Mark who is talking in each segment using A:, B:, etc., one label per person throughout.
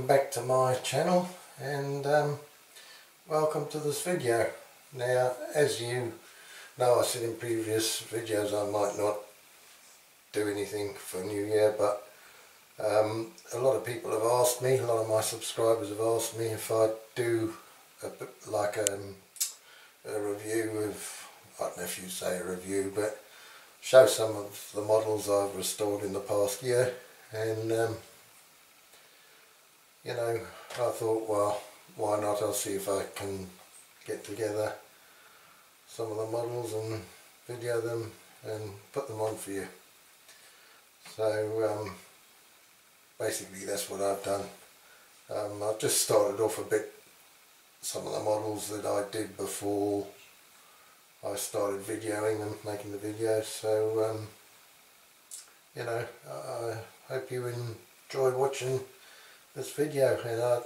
A: welcome back to my channel, and welcome to this video. Now, as you know, I said in previous videos I might not do anything for New Year, but a lot of people have asked me, a lot of my subscribers have asked me if I'd do a bit like a review of, I don't know if you say a review, but show some of the models I've restored in the past year. And you know, I thought, well, why not? I'll see if I can get together some of the models and video them and put them on for you. So basically that's what I've done. I've just started off a bit, some of the models that I did before I started videoing them, making the videos. So you know, I hope you enjoy watching this video, and I'd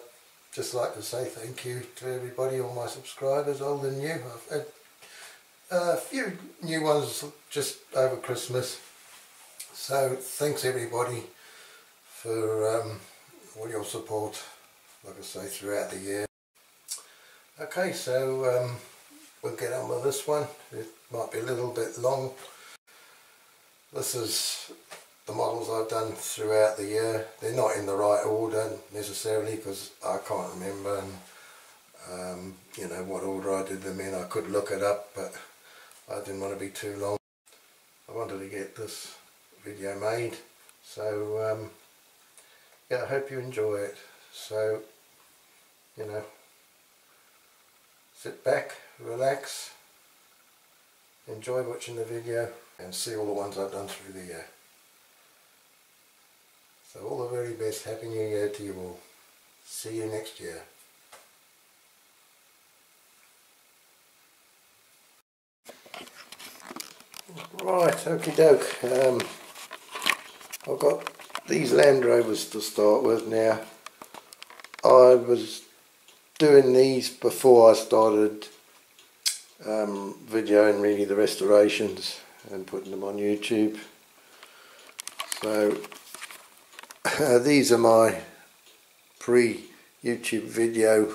A: just like to say thank you to everybody, all my subscribers, old and new. I've had a few new ones just over Christmas, so thanks everybody for all your support, like I say, throughout the year. Okay, so we'll get on with this one. It might be a little bit long. This is the models I've done throughout the year. They're not in the right order necessarily because I can't remember, and you know, what order I did them in. I could look it up, but I didn't want to be too long. I wanted to get this video made, so yeah, I hope you enjoy it. So, you know, sit back, relax, enjoy watching the video and see all the ones I've done through the year. So all the very best. Happy New Year to you all. See you next year. Right, okie doke. I've got these Land Rovers to start with now. I was doing these before I started videoing really the restorations and putting them on YouTube. So these are my pre-YouTube video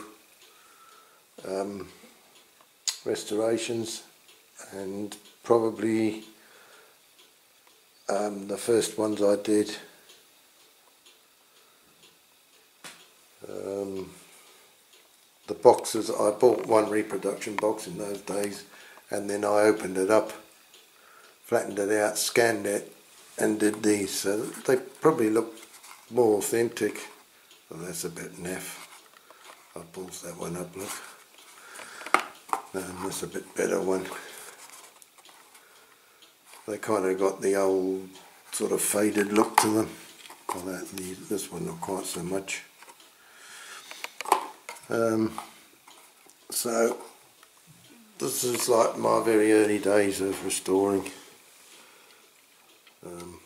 A: restorations, and probably the first ones I did. The boxes, I bought one reproduction box in those days, and then I opened it up, flattened it out, scanned it, and did these. So they probably look more authentic. Well, that's a bit naff. I pulled that one up, look. That's a bit better one. They kind of got the old sort of faded look to them. Well, this one not quite so much. So this is like my very early days of restoring.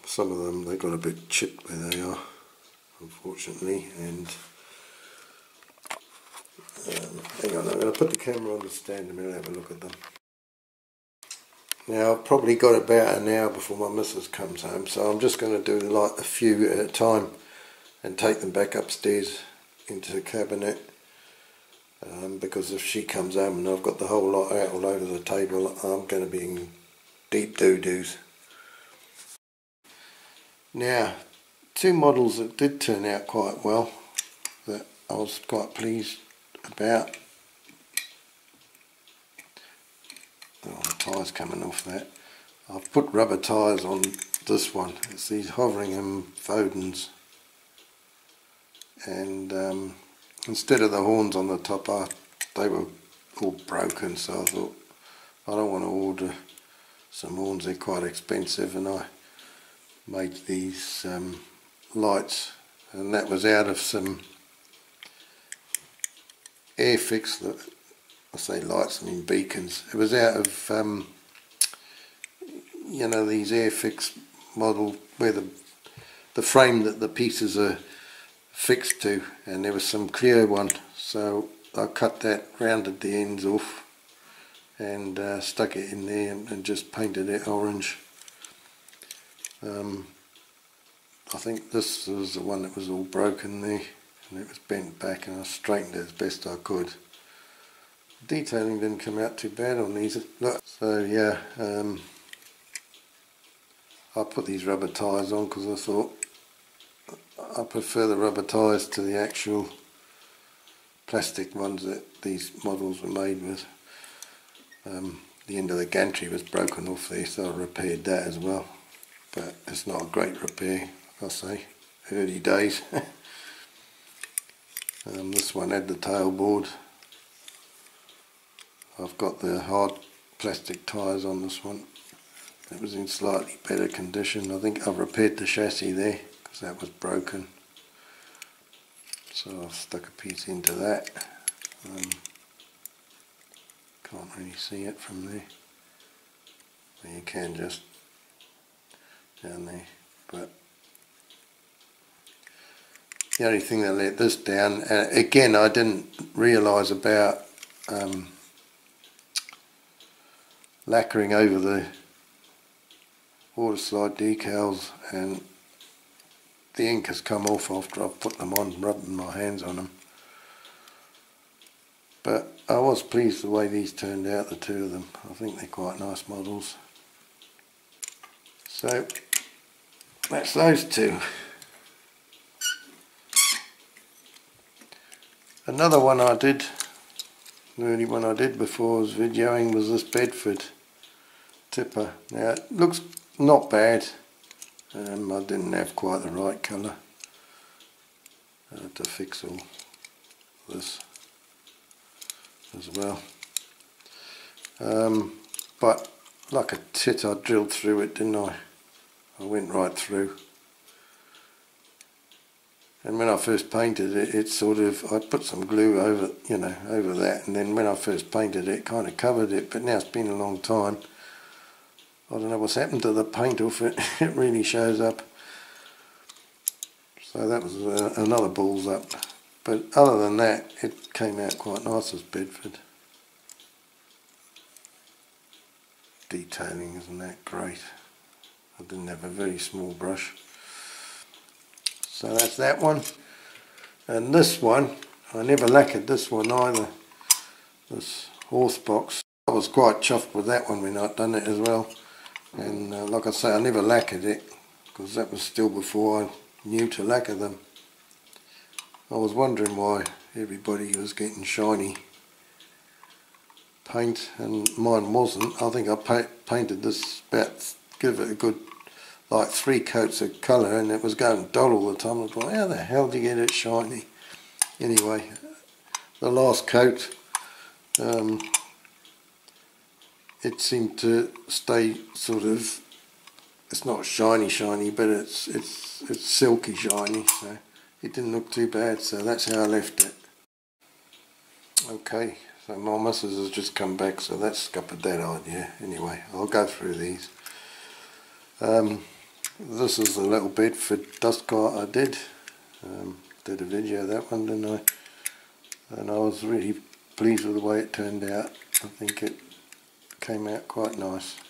A: Some of them, they got a bit chipped where they are, unfortunately, and hang on, I'm going to put the camera on the stand and we'll have a look at them. Now I've probably got about an hour before my missus comes home, so I'm just going to do like a few at a time and take them back upstairs into the cabinet, because if she comes home and I've got the whole lot out all over the table, I'm going to be in deep doo-doos. Now, two models that did turn out quite well, that I was quite pleased about. Oh, the tyres coming off that. I've put rubber tyres on this one. It's these Hoveringham Fodens, and instead of the horns on the top, they were all broken, so I thought I don't want to order some horns, they're quite expensive, and I made these lights, and that was out of some Airfix, that I say lights, I mean beacons. It was out of you know, these Airfix model where the frame that the pieces are fixed to, and there was some clear one, so I cut that, rounded the ends off, and stuck it in there and just painted it orange. I think this was the one that was all broken there. and it was bent back, and I straightened it as best I could. The detailing didn't come out too bad on these. Look, so yeah, I put these rubber tyres on because I thought I prefer the rubber tyres to the actual plastic ones that these models were made with. The end of the gantry was broken off there, so I repaired that as well, but it's not a great repair, I'll say, early days. This one had the tailboard. I've got the hard plastic tyres on this one. It was in slightly better condition. I think I've repaired the chassis there because that was broken, so I've stuck a piece into that. Can't really see it from there, but you can just down there. But the only thing that let this down, again, I didn't realise about lacquering over the water slide decals, and the ink has come off after I've put them on, rubbing my hands on them. But I was pleased the way these turned out, the two of them. I think they're quite nice models. So that's those two. Another one I did, the only one I did before I was videoing, was this Bedford Tipper. Now it looks not bad. I didn't have quite the right colour to fix all this as well. But like a tit, I drilled through it, didn't I? I went right through. And when I first painted it, it sort of, I put some glue over, you know, over that, and then when I first painted it, kind of covered it, but now it's been a long time. I don't know what's happened to the paint off it. It really shows up. So that was another balls up. But other than that, it came out quite nice as Bedford. Detailing isn't that great. I didn't have a very small brush. So that's that one. And this one, I never lacquered this one either. This horse box. I was quite chuffed with that one when I'd done it as well. And like I say, I never lacquered it because that was still before I knew to lacquer them. I was wondering why everybody was getting shiny paint and mine wasn't. I think I painted this about, give it a good like 3 coats of colour, and it was going dull all the time. I thought, how the hell do you get it shiny? Anyway, the last coat, it seemed to stay sort of, it's not shiny, but it's silky shiny, so it didn't look too bad, so that's how I left it. Okay, so my missus has just come back, so that's scuppered that idea. Anyway, I'll go through these. This is the little Bedford dust cart I did. Did a video of that one, didn't I? And I was really pleased with the way it turned out. I think it came out quite nice.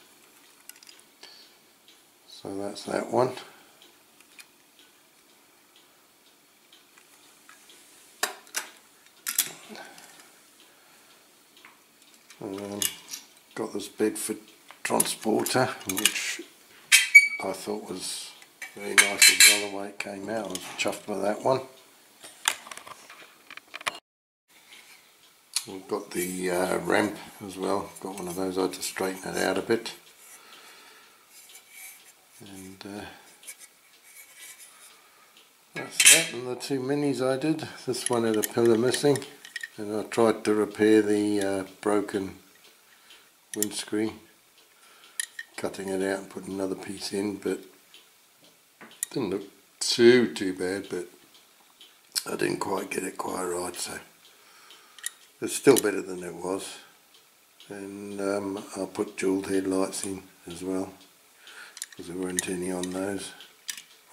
A: So that's that one. Got this Bedford Transporter, which I thought was very nice as well the way it came out. I was chuffed with that one. We've got the ramp as well. Got one of those. I had to straighten it out a bit. And that's that. And the 2 minis I did. This one had a pillar missing, and I tried to repair the broken windscreen, cutting it out and putting another piece in, but didn't look too bad, but I didn't quite get it quite right, so it's still better than it was. And I put jewelled headlights in as well because there weren't any on those,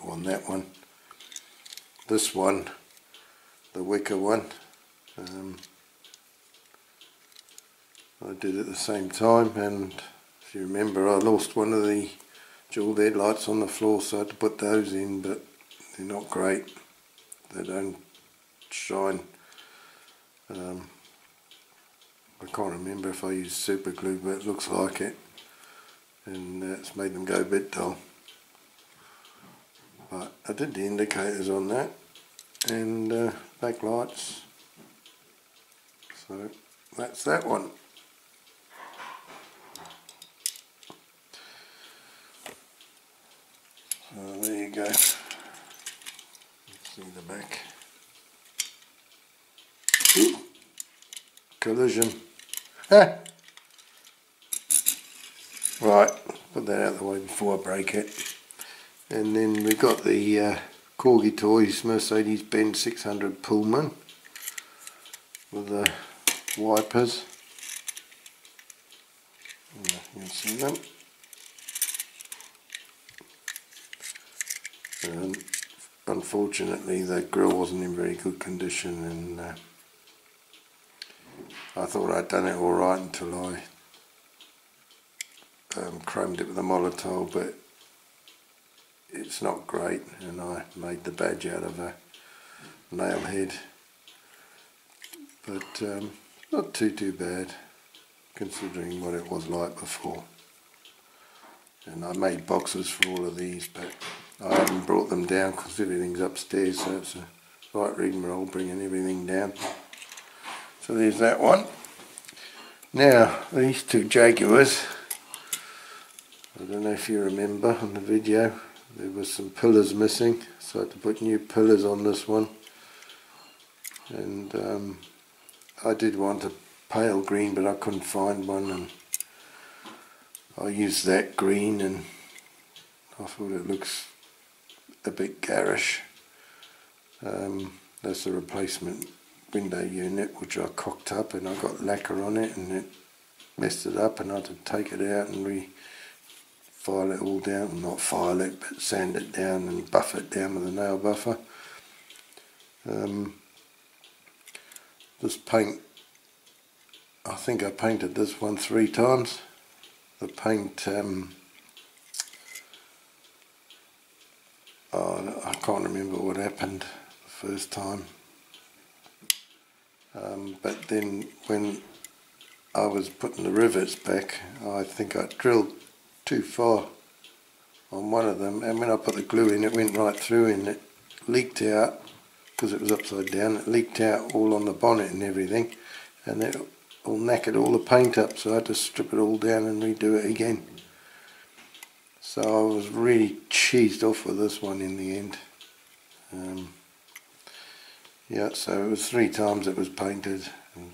A: or on that one. This one, the wicker one, I did at the same time, and if you remember, I lost one of the jewelled headlights on the floor, so I had to put those in, but they're not great. They don't shine. I can't remember if I used super glue, but it looks like it, and it's made them go a bit dull. But I did the indicators on that, and backlights, so that's that one. So there you go. Let's see the back. Ooh. Collision. Ah. Right, put that out of the way before I break it. And then we got the Corgi Toys Mercedes Benz 600 Pullman with the wipers. You can see them. And unfortunately the grille wasn't in very good condition, and I thought I'd done it alright until I chromed it with a Molotov, but it's not great, and I made the badge out of a nail head. But not too bad considering what it was like before. And I made boxes for all of these, but I haven't brought them down because everything's upstairs, so it's a right rigmarole bringing everything down. So there's that one. Now these two Jaguars, I don't know if you remember on the video, there was some pillars missing, so I had to put new pillars on this one. And I did want a pale green, but I couldn't find one, and I used that green, and I thought it looks a bit garish. That's the replacement window unit, which I cocked up, and I got lacquer on it, and it messed it up, and I had to take it out and file it all down, not file it, but sand it down and buff it down with a nail buffer. This paint, I think I painted this one 3 times. The paint, I can't remember what happened the first time. But then when I was putting the rivets back, I think I drilled too far on one of them, and when I put the glue in, it went right through, and it leaked out because it was upside down. It leaked out all on the bonnet and everything, and it all knackered all the paint up, so I had to strip it all down and redo it again. So I was really cheesed off with this one in the end. Yeah, so it was 3 times it was painted and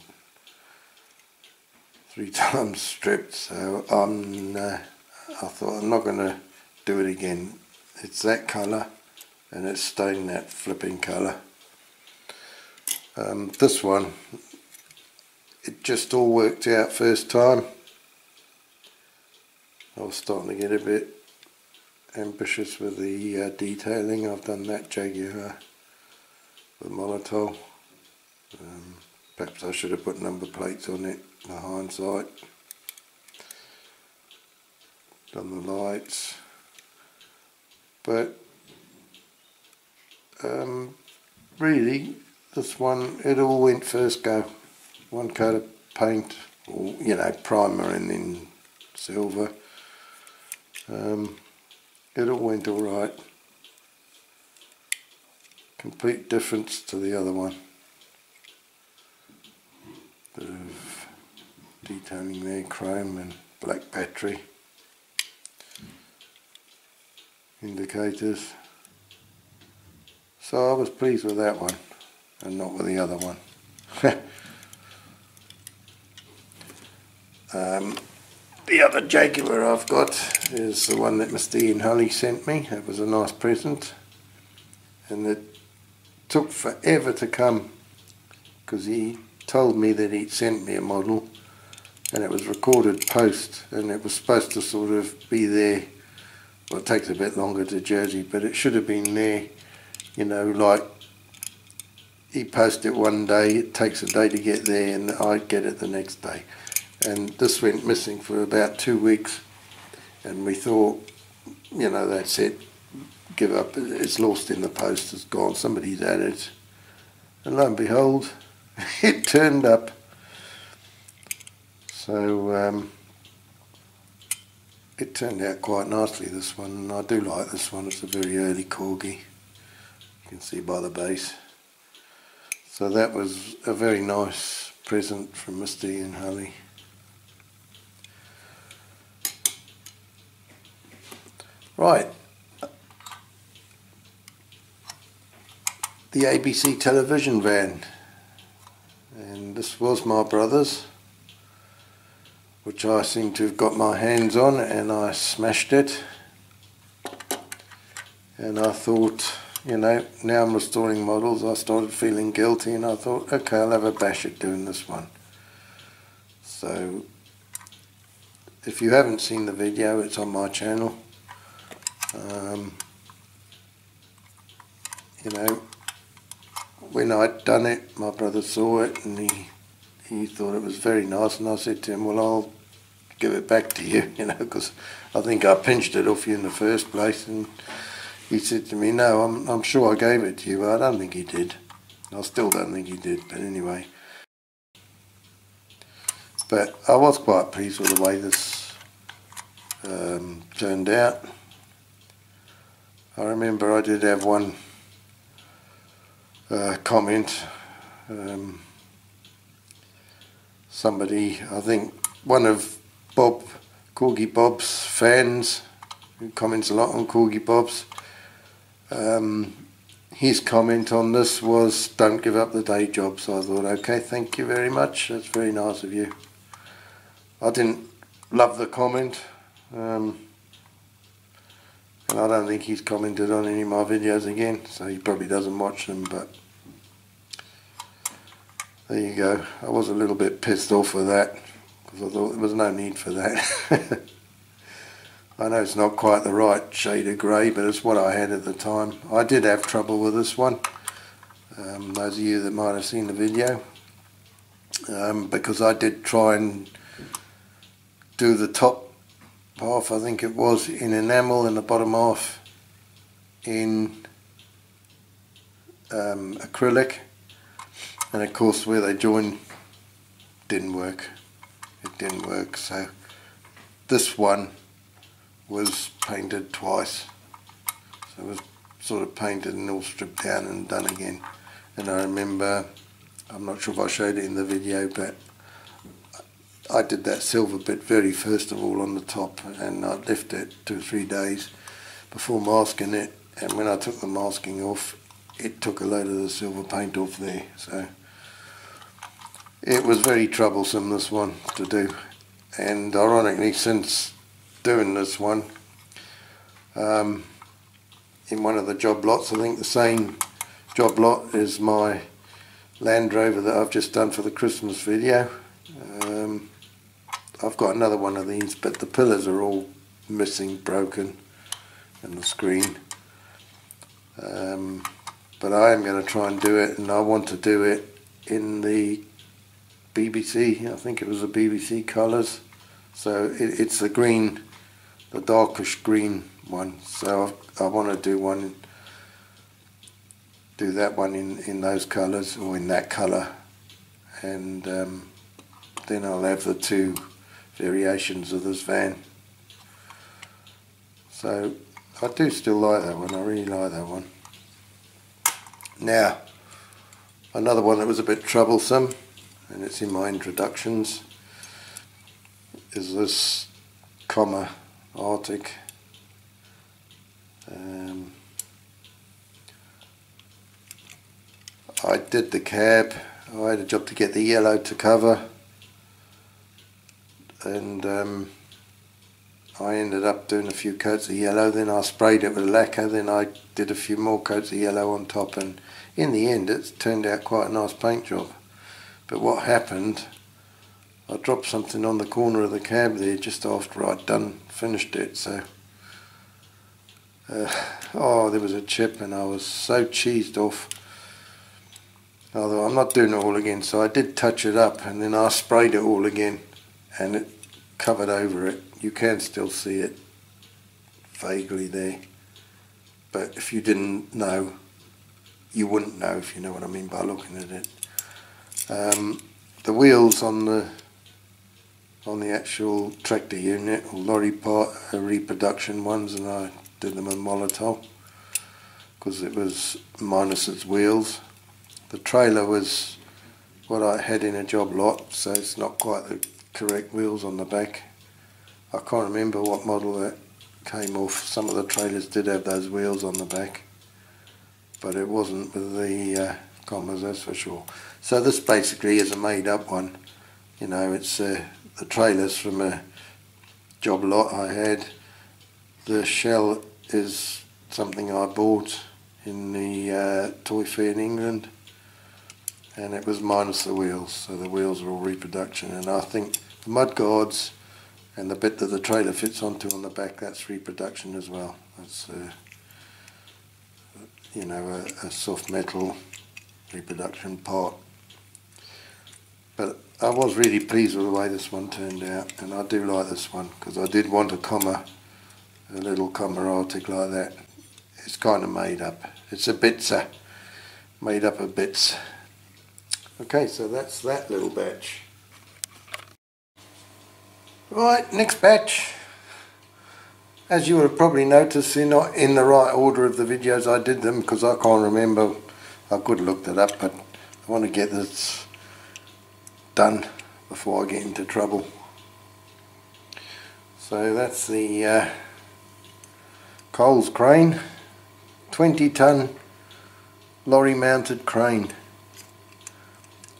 A: 3 times stripped, so I thought I'm not going to do it again. It's that colour, and it's staying that flipping colour. This one, it just all worked out first time. I was starting to get a bit ambitious with the detailing. I've done that Jaguar with Molotov. Perhaps I should have put number plates on it, the hindsight. Done the lights, but really this one, it all went first go. 1 coat of paint, or primer, and then silver. It all went alright. Complete difference to the other one. Bit of detailing there, chrome and black battery. Indicators. So I was pleased with that one, and not with the other one. The other Jaguar I've got is the one that Mr. Ian Hulley sent me. It was a nice present, and it took forever to come because he told me that he'd sent me a model, and it was recorded post, and it was supposed to sort of be there. Well, it takes a bit longer to Jersey, but it should have been there, like he posts it one day, it takes a day to get there, and I get it the next day. And this went missing for about 2 weeks, and we thought, that's it, give up, it's lost in the post, it's gone, somebody's had it. and lo and behold it turned up. So it turned out quite nicely, this one, and I do like this one. It's a very early corgi, you can see by the base. So that was a very nice present from Misty and Holly. Right, the ABC television van, and this was my brother's, which I seem to have got my hands on, and I smashed it. And I thought, you know, now I'm restoring models, I started feeling guilty, and I thought, okay, I'll have a bash at doing this one. So if you haven't seen the video, it's on my channel. You know, when I'd done it, my brother saw it and he thought it was very nice, and I said to him, well, I'll give it back to you, you know, because I think I pinched it off you in the first place. And he said to me, no, I'm sure I gave it to you, but I don't think he did. I still don't think he did, but anyway. But I was quite pleased with the way this turned out. I remember I did have one comment. Somebody, I think one of Corgi Bob's fans, who comments a lot on Corgi Bob's, his comment on this was, don't give up the day job. So I thought, okay, thank you very much, that's very nice of you. I didn't love the comment, and I don't think he's commented on any of my videos again, so he probably doesn't watch them, but there you go. I was a little bit pissed off with that, because I thought there was no need for that. I know it's not quite the right shade of grey, but it's what I had at the time. I did have trouble with this one, those of you that might have seen the video, because I did try and do the top half, I think it was, in enamel, and the bottom half in acrylic, and of course where they joined didn't work. It didn't work, so this one was painted twice. So it was sort of painted and all stripped down and done again. And I remember, I'm not sure if I showed it in the video, but I did that silver bit very first of all on the top, and I left it 2 or 3 days before masking it, and when I took the masking off, it took a load of the silver paint off there. So it was very troublesome, this one, to do. And ironically, since doing this one, in one of the job lots, I think the same job lot is my Land Rover that I've just done for the Christmas video. I've got another one of these, but the pillars are all missing, broken, and the screen. But I am going to try and do it, and I want to do it in the BBC, I think it was the BBC colours. So it's the green, the darkish green one. So I want to do that one in those colours, or in that colour, and then I'll have the 2 variations of this van. So I do still like that one, I really like that one. Now, another one that was a bit troublesome, and it's in my introductions, is this Comma Arctic. I did the cab. I had a job to get the yellow to cover, and I ended up doing a few coats of yellow, then I sprayed it with lacquer, then I did a few more coats of yellow on top, and in the end it turned out quite a nice paint job. But what happened, I dropped something on the corner of the cab there just after I'd finished it, so oh, there was a chip, and I was so cheesed off. Although I'm not doing it all again, so I did touch it up, and then I sprayed it all again, and it covered over it. You can still see it vaguely there, but if you didn't know, you wouldn't know, if you know what I mean by looking at it. The wheels on the actual tractor unit or lorry part are reproduction ones, and I did them in Molotov because it was minus its wheels. The trailer was what I had in a job lot, so it's not quite the correct wheels on the back. I can't remember what model that came off. Some of the trailers did have those wheels on the back, but it wasn't with the commas, that's for sure. So this basically is a made up one. You know, it's the trailers from a job lot I had. The shell is something I bought in the toy fair in England, and it was minus the wheels, so the wheels are all reproduction. And I think the mud guards and the bit that the trailer fits onto on the back, that's reproduction as well. That's you know, a soft metal reproduction part. But I was really pleased with the way this one turned out, and I do like this one because I did want a comma, a little comma artic like that. It's kind of made up. It's a bitser, made up of bits. Okay, so that's that little batch. Right, next batch. As you would have probably noticed, they're not in the right order of the videos I did them because I can't remember. I could have looked it up, but I want to get this done before I get into trouble. So that's the Coles crane, 20-ton lorry mounted crane,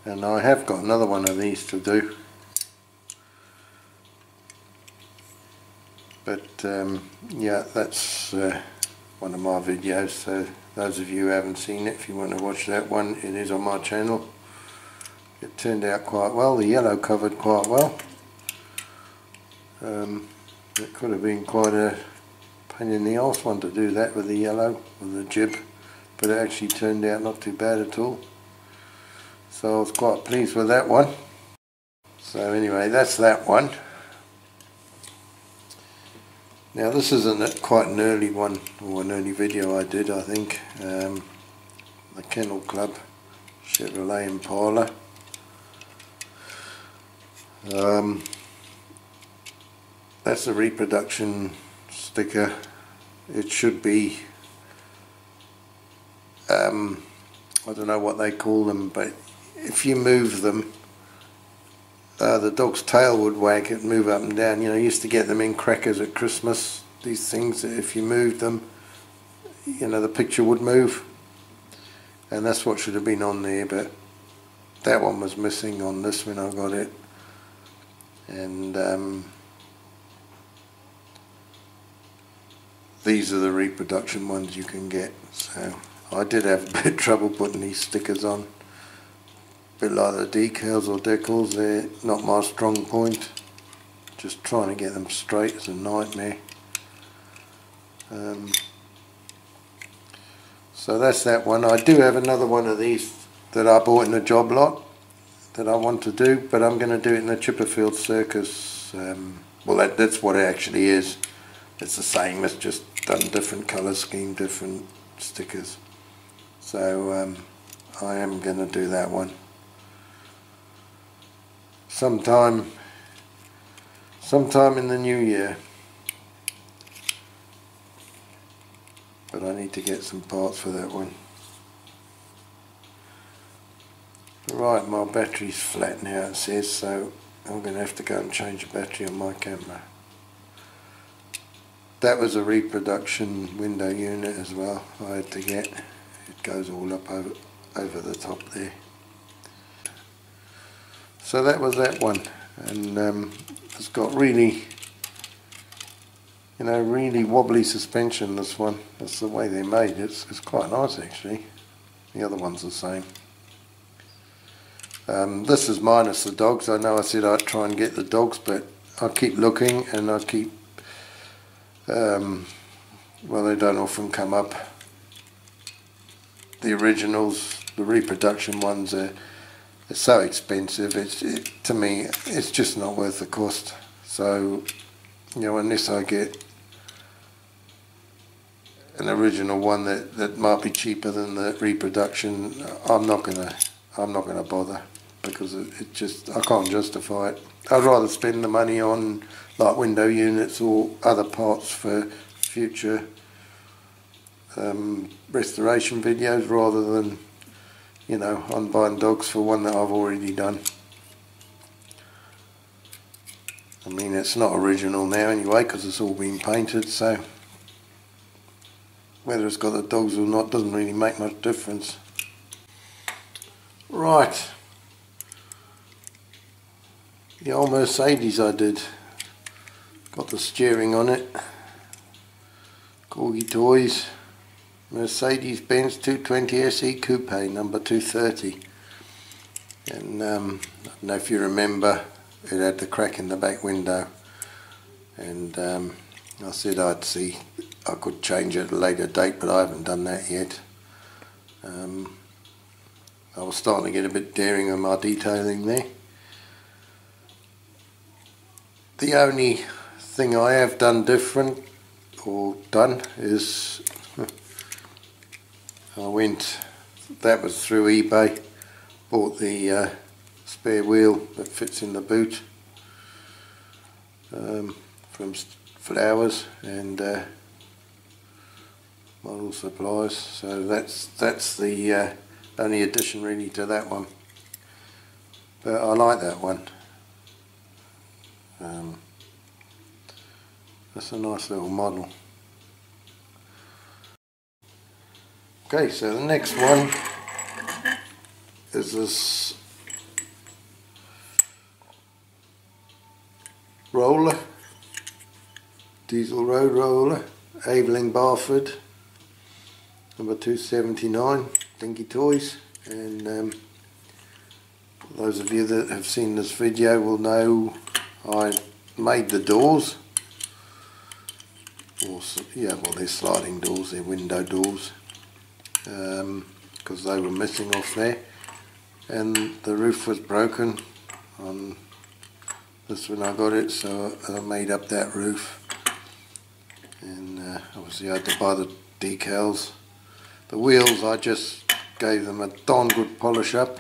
A: and I have got another one of these to do. But yeah, that's one of my videos, so those of you who haven't seen it, if you want to watch that one, it is on my channel. It turned out quite well. The yellow covered quite well. It could have been quite a pain in the arse one to do that with the yellow, with the jib, but it actually turned out not too bad at all. So I was quite pleased with that one. So anyway, that's that one. Now this isn't quite an early one, or an early video I did, I think. The Kennel Club Chevrolet Impala. That's a reproduction sticker. It should be, I don't know what they call them, but if you move them, the dog's tail would wag it, move up and down. You know, you used to get them in crackers at Christmas, these things, if you moved them, you know, the picture would move. And that's what should have been on there, but that one was missing on this when I got it. And these are the reproduction ones you can get. So I did have a bit of trouble putting these stickers on. A bit like the decals or decals, they're not my strong point. Just trying to get them straight is a nightmare. So that's that one. I do have another one of these that I bought in a job lot that I want to do, but I'm going to do it in the Chipperfield Circus. Well, that's what it actually is. It's the same, it's just done different colour scheme, different stickers. So I am going to do that one sometime in the new year, but I need to get some parts for that one. Right, my battery's flat now, it says, so I'm going to have to go and change the battery on my camera. That was a reproduction window unit as well I had to get. It goes all up over the top there. So that was that one, and it's got really, you know, really wobbly suspension, this one. That's the way they're made. It's quite nice actually. The other one's the same. This is minus the dogs. I know I said I'd try and get the dogs, but I keep looking and I keep, well, they don't often come up. The originals, the reproduction ones are so expensive. To me, it's just not worth the cost. So, you know, unless I get an original one that might be cheaper than the reproduction, I'm not gonna bother, because it just, I can't justify it. I'd rather spend the money on like window units or other parts for future restoration videos, rather than, you know, on buying dogs for one that I've already done. I mean, it's not original now anyway, because it's all been painted, so whether it's got the dogs or not doesn't really make much difference. Right, the old Mercedes I did, got the steering on it, Corgi Toys, Mercedes Benz 220 SE Coupe number 230, and I don't know if you remember, it had the crack in the back window, and I said I'd see I could change it at a later date, but I haven't done that yet. I was starting to get a bit daring on my detailing there. The only thing I have done different, or done, is that was through eBay, bought the spare wheel that fits in the boot from Flowers and Model Supplies, so that's the only addition really to that one, but I like that one. That's a nice little model. Okay, so the next one is this roller, diesel road roller, Aveling Barford, number 279, Dinky Toys, and those of you that have seen this video will know I made the doors, yeah, well, they're sliding doors, they're window doors, because they were missing off there, and the roof was broken on this when I got it, so I made up that roof, and obviously I had to buy the decals. The wheels, I just gave them a darn good polish up,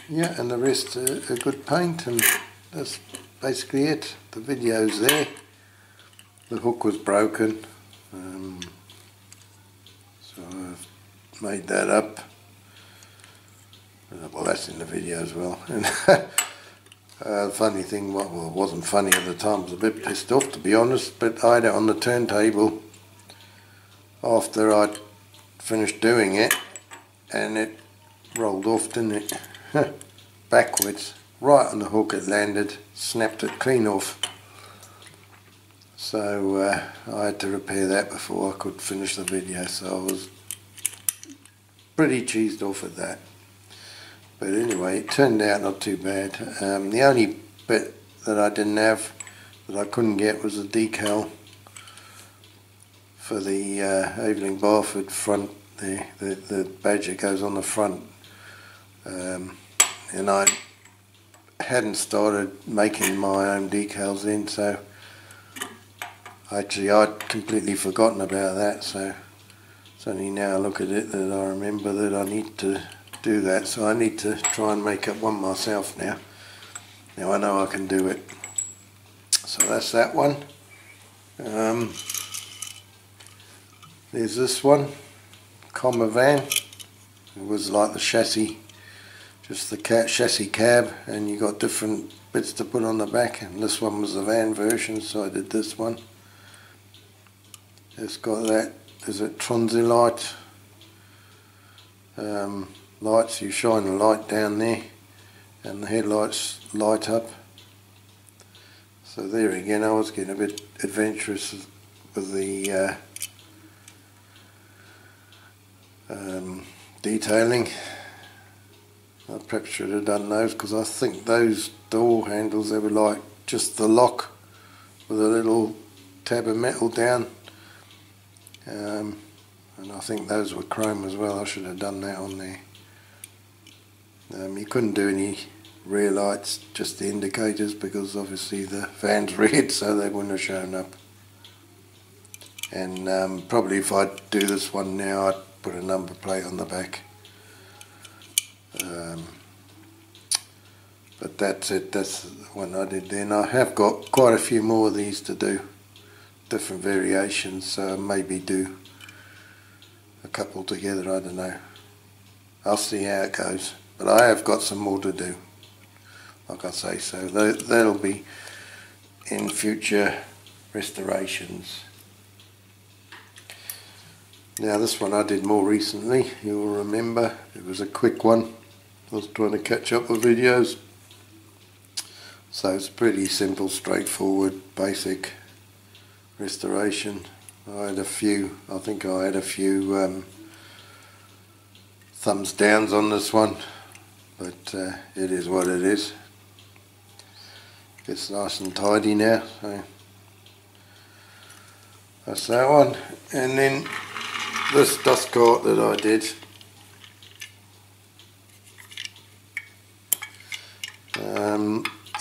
A: yeah, and the rest a good paint, and that's basically it. The video's there. The hook was broken, so I've made that up. Well, that's in the video as well. And the funny thing, well, it wasn't funny at the time, I was a bit pissed off to be honest, but I had it on the turntable after I'd finished doing it, and it rolled off, didn't it? Backwards, right on the hook it landed, snapped it clean off. So I had to repair that before I could finish the video, so I was pretty cheesed off at that. But anyway, it turned out not too bad. The only bit that I didn't have, that I couldn't get, was a decal for the Aveling Barford front there, the badge that goes on the front. And I hadn't started making my own decals then, so actually I'd completely forgotten about that, so it's only now I look at it that I remember that I need to do that, so I need to try and make up one myself now. Now I know I can do it. So that's that one. There's this one, Caravan. It was like the chassis, just the chassis cab, and you got different bits to put on the back, and this one was the van version, so I did this one. It's got that, is it Tronzilite lights, you shine the light down there and the headlights light up. So there again, I was getting a bit adventurous with the detailing. I perhaps should have done those, because I think those door handles, they were like just the lock with a little tab of metal down, and I think those were chrome as well. I should have done that on there. You couldn't do any rear lights, just the indicators, because obviously the van's red, so they wouldn't have shown up. And probably if I do this one now, I'd put a number plate on the back. But that's it, that's the one I did then. I have got quite a few more of these to do, different variations, so maybe do a couple together, I don't know. I'll see how it goes, but I have got some more to do, like I say, so that'll be in future restorations. Now this one I did more recently, you'll remember, it was a quick one. I was trying to catch up with videos. So it's pretty simple, straightforward, basic restoration. I think I had a few thumbs downs on this one, but it is what it is. It's nice and tidy now, so that's that one. And then this dust cart that I did,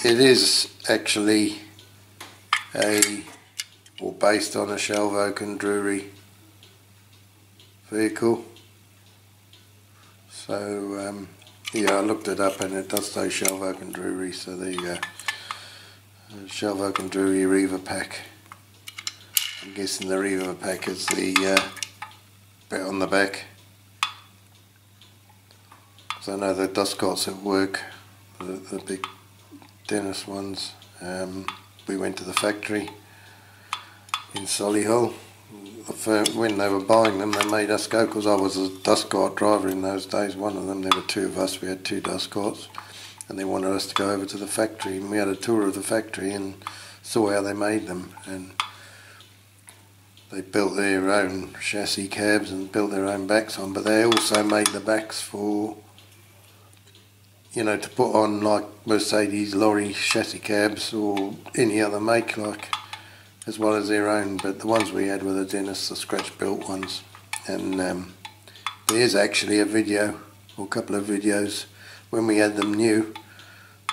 A: it is actually based on a Shelvo and Drury vehicle. So yeah, I looked it up and it does say Shelvo and Drury, so there you go. Shelvo and Drury Reaver pack. I'm guessing the Reaver pack is the bit on the back. So I know the dust carts at work, the big Dennis ones, we went to the factory in Solihull. When they were buying them, they made us go, because I was a dust cart driver in those days, one of them. There were two of us, we had two dust carts, and they wanted us to go over to the factory, and we had a tour of the factory and saw how they made them. And they built their own chassis cabs and built their own backs on, but they also made the backs for, you know, to put on like Mercedes Lorry chassis cabs or any other make, like, as well as their own. But the ones we had were the Dennis, the scratch built ones. And there is actually a video, or a couple of videos, when we had them new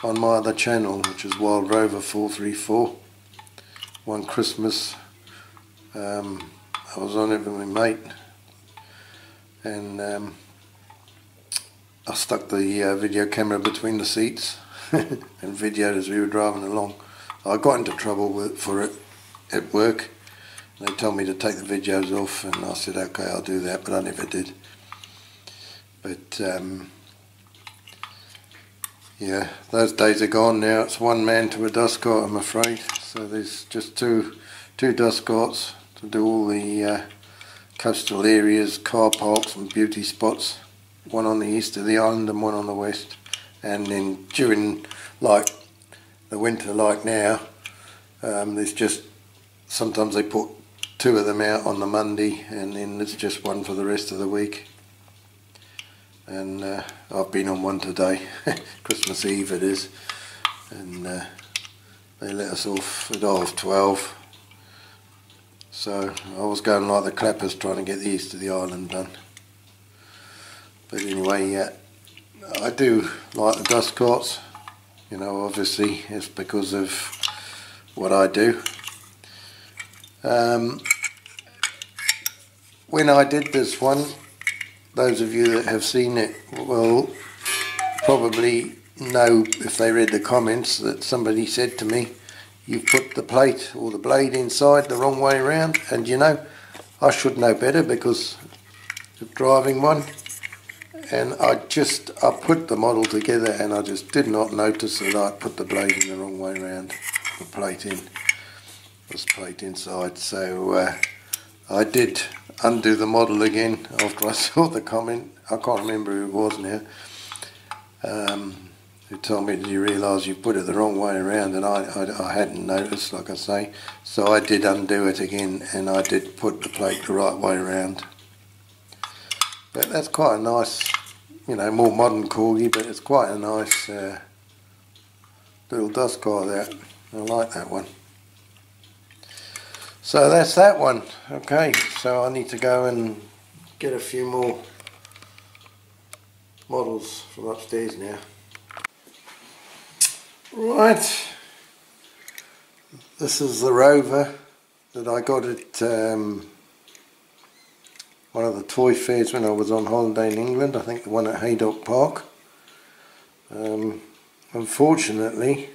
A: on my other channel, which is Wild Rover 434. One Christmas, I was on it with my mate, and I stuck the video camera between the seats and videoed as we were driving along. I got into trouble for it at work. They told me to take the videos off, and I said okay, I'll do that, but I never did. But yeah, those days are gone now. It's one man to a dust cart, I'm afraid. So there's just two dust carts to do all the coastal areas, car parks and beauty spots. One on the east of the island and one on the west. And then during like the winter, like now, there's just, sometimes they put two of them out on the Monday, and then there's just one for the rest of the week. And I've been on one today, Christmas Eve it is, and they let us off at 12:30. So I was going like the clappers trying to get the east of the island done. But anyway, yeah, I do like the dust carts. You know, obviously it's because of what I do. When I did this one, those of you that have seen it will probably know, if they read the comments, that somebody said to me, you've put the plate or the blade inside the wrong way around. And you know, I should know better because of driving one. And I put the model together and I just did not notice that I put the blade in the wrong way around, the plate in, this plate inside. So I did undo the model again after I saw the comment. I can't remember who it was now, who told me, did you realise you put it the wrong way around? And I hadn't noticed, like I say. So I did undo it again and I did put the plate the right way around. But that's quite a nice, you know, more modern corgi, but it's quite a nice little dust car, that. I like that one. So that's that one. Okay, so I need to go and get a few more models from upstairs now. Right, this is the Rover that I got at one of the toy fairs when I was on holiday in England. I think the one at Haydock Park. Unfortunately,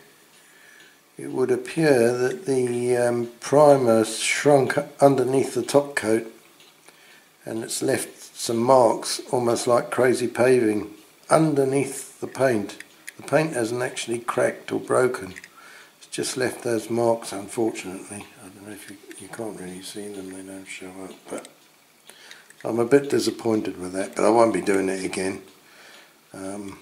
A: it would appear that the primer shrunk underneath the top coat, and it's left some marks almost like crazy paving underneath the paint. The paint hasn't actually cracked or broken, it's just left those marks, unfortunately. I don't know if you can't really see them, they don't show up, but I'm a bit disappointed with that, but I won't be doing it again. You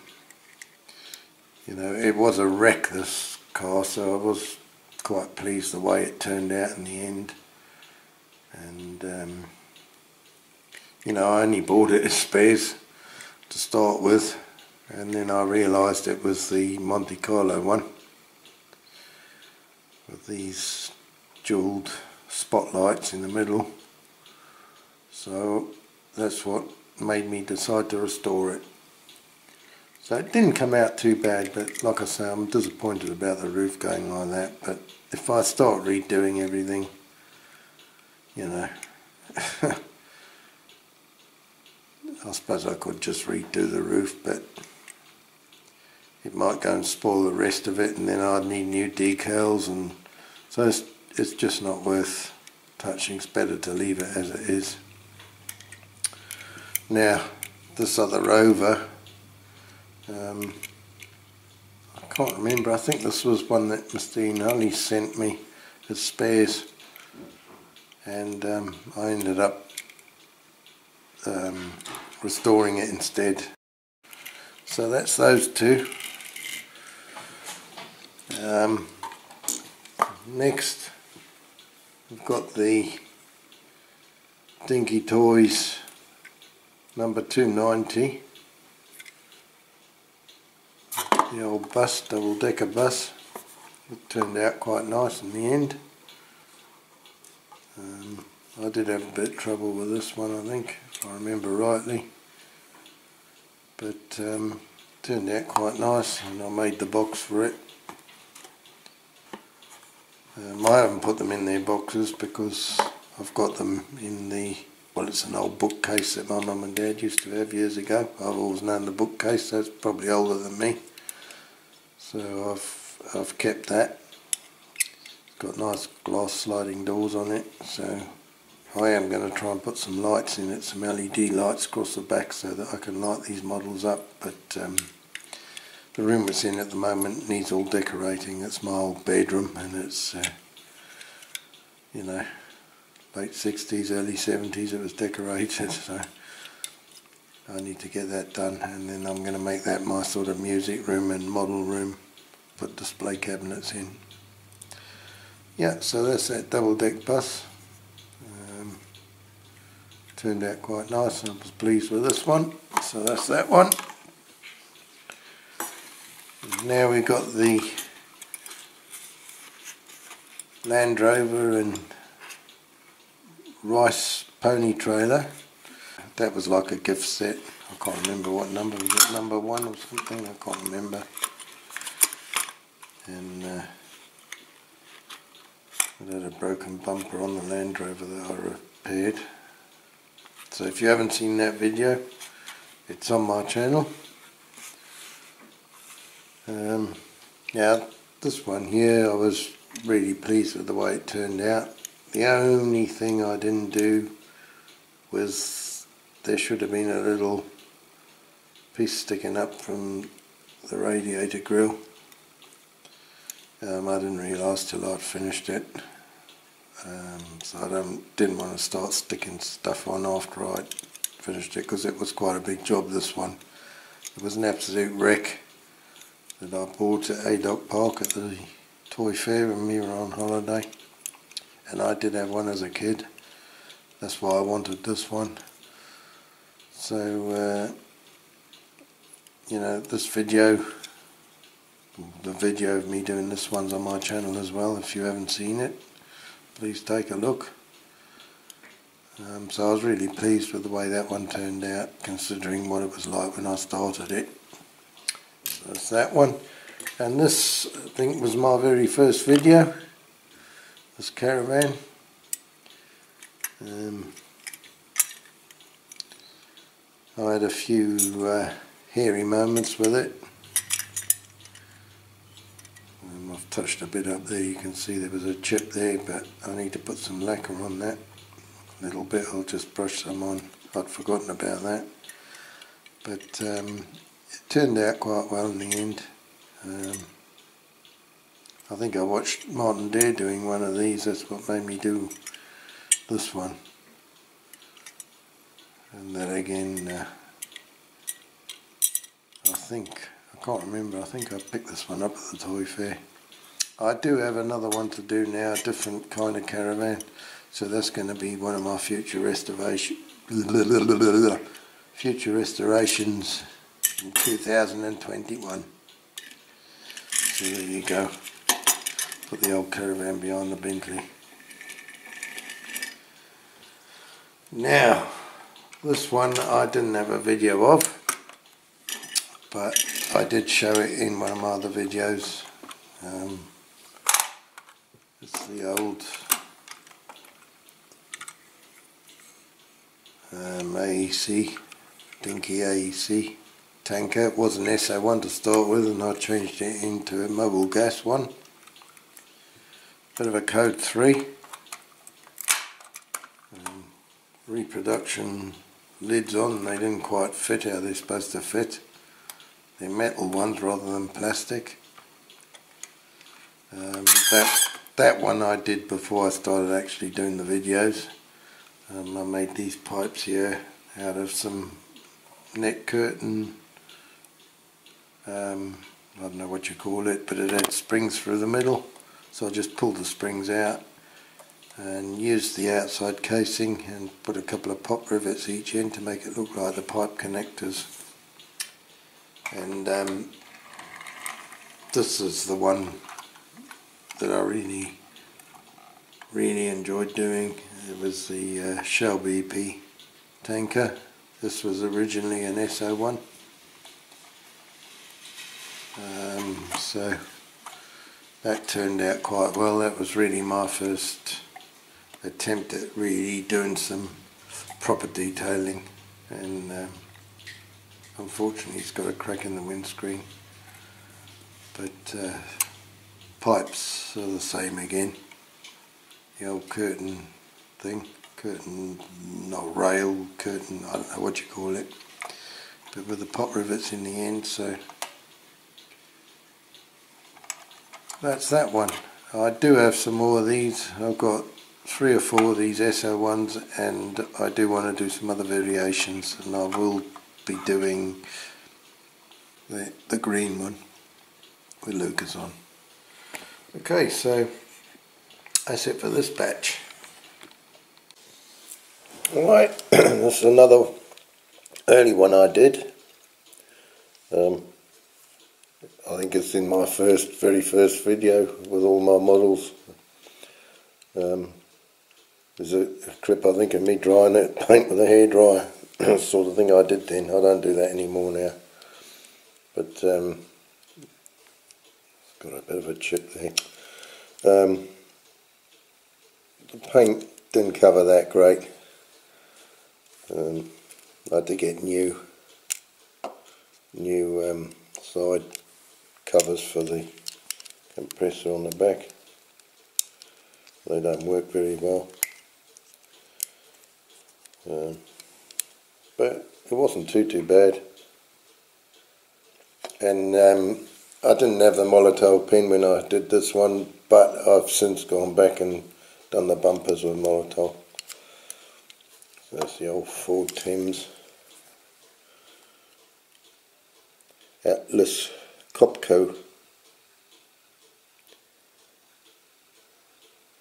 A: know, it was a wreck, this car, so I was quite pleased the way it turned out in the end. And you know, I only bought it as spares to start with, and then I realised it was the Monte Carlo one with these jewelled spotlights in the middle, so that's what made me decide to restore it. So it didn't come out too bad, but like I say, I'm disappointed about the roof going like that. But if I start redoing everything, you know, I suppose I could just redo the roof, but it might go and spoil the rest of it, and then I'd need new decals, and so it's just not worth touching. It's better to leave it as it is. Now, this other Rover, I can't remember, I think this was one that Mr. Hully sent me as spares, and I ended up restoring it instead. So that's those two. Next we've got the Dinky Toys number 290. The old bus, double decker bus. It turned out quite nice in the end. I did have a bit of trouble with this one, I think, if I remember rightly. But turned out quite nice, and I made the box for it. I haven't put them in their boxes because I've got them in the, well, it's an old bookcase that my mum and dad used to have years ago. I've always known the bookcase, so it's probably older than me. So I've kept that. It's got nice glass sliding doors on it, so I am going to try and put some lights in it, some LED lights across the back so that I can light these models up. But the room it's in at the moment needs all decorating. It's my old bedroom, and it's you know, late 60s, early 70s it was decorated, so I need to get that done, and then I'm going to make that my sort of music room and model room, put display cabinets in. Yeah, so that's that double deck bus. Turned out quite nice, and I was pleased with this one, so that's that one. And now we've got the Land Rover and rice pony trailer. That was like a gift set. I can't remember what number, was it number 1 or something? I can't remember. And it had a broken bumper on the Land Rover that I repaired. So if you haven't seen that video, it's on my channel. Now this one here, I was really pleased with the way it turned out. The only thing I didn't do was there should have been a little piece sticking up from the radiator grill. I didn't realise till I'd finished it, so I didn't want to start sticking stuff on after I'd finished it, because it was quite a big job, this one. It was an absolute wreck that I bought at Haydock Park at the toy fair when we were on holiday, and I did have one as a kid. That's why I wanted this one. So you know, this video, the video of me doing this one's on my channel as well. If you haven't seen it, please take a look. So I was really pleased with the way that one turned out, considering what it was like when I started it. So that's that one. And this, I think, was my very first video, this Caravan. I had a few hairy moments with it. I've touched a bit up there, you can see there was a chip there, but I need to put some lacquer on that. A little bit, I'll just brush some on. I'd forgotten about that. But it turned out quite well in the end. I think I watched Martin Dare doing one of these, that's what made me do this one. And that again, I can't remember, I think I picked this one up at the toy fair. I do have another one to do now, a different kind of Caravan, so that's going to be one of my future restorations in 2021. So there you go, put the old Caravan behind the Bentley. Now, this one I didn't have a video of, but I did show it in one of my other videos. It's the old AEC, Dinky Aec Tanker. It was an SO1 to start with, and I changed it into a mobile gas one. Bit of a code 3. Reproduction lids on, they didn't quite fit how they're supposed to fit. They're metal ones rather than plastic. That one I did before I started actually doing the videos. I made these pipes here out of some net curtain, I don't know what you call it, but it had springs through the middle, so I just pulled the springs out and used the outside casing and put a couple of pop rivets each end to make it look like the pipe connectors. And this is the one that I really enjoyed doing. It was the Shell BP tanker. This was originally an SO1. So that turned out quite well. That was really my first attempt at really doing some proper detailing, and unfortunately it's got a crack in the windscreen, but pipes are the same again. The old curtain thing, not rail, curtain, I don't know what you call it, but with the pop rivets in the end. So that's that one. I do have some more of these. I've got 3 or 4 of these SO1s, and I do want to do some other variations, and I will be doing the green one with Lucas on. Okay, so that's it for this batch. Alright, this is another early one I did. I think it's in my very first video with all my models. There's a clip, I think, of me drying it, paint with a hairdryer. Sort of thing I did then. I don't do that anymore now. But it's got a bit of a chip there. The paint didn't cover that great. I had to get new side covers for the compressor on the back. They don't work very well. But it wasn't too bad. And I didn't have the Molotov pen when I did this one, but I've since gone back and done the bumpers with Molotov. So that's the old Ford Thames Atlas Copco.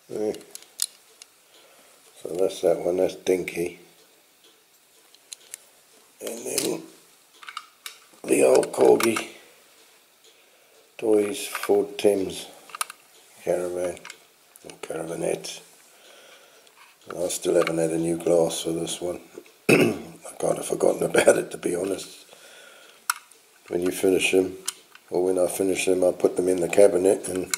A: Yeah. So that's that one, that's Dinky. And then the old Corgi Toys Ford Thames Caravan, or Caravanette. I still haven't had a new glass for this one. I've kind of forgotten about it, to be honest. When you finish them, or when I finish them I put them in the cabinet and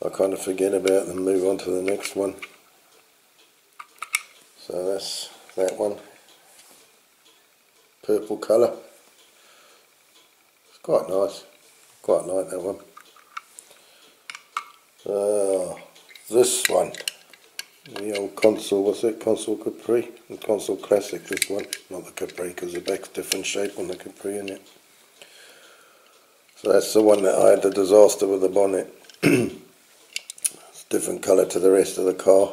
A: I kind of forget about them, move on to the next one. So that's that one, purple colour. It's quite nice, quite like that one. This one, the old Consul, what's it, Consul Capri? The Consul Classic, this one, not the Capri because the back's different shape on the Capri, isn't it? So that's the one that I had the disaster with the bonnet. It's a different colour to the rest of the car.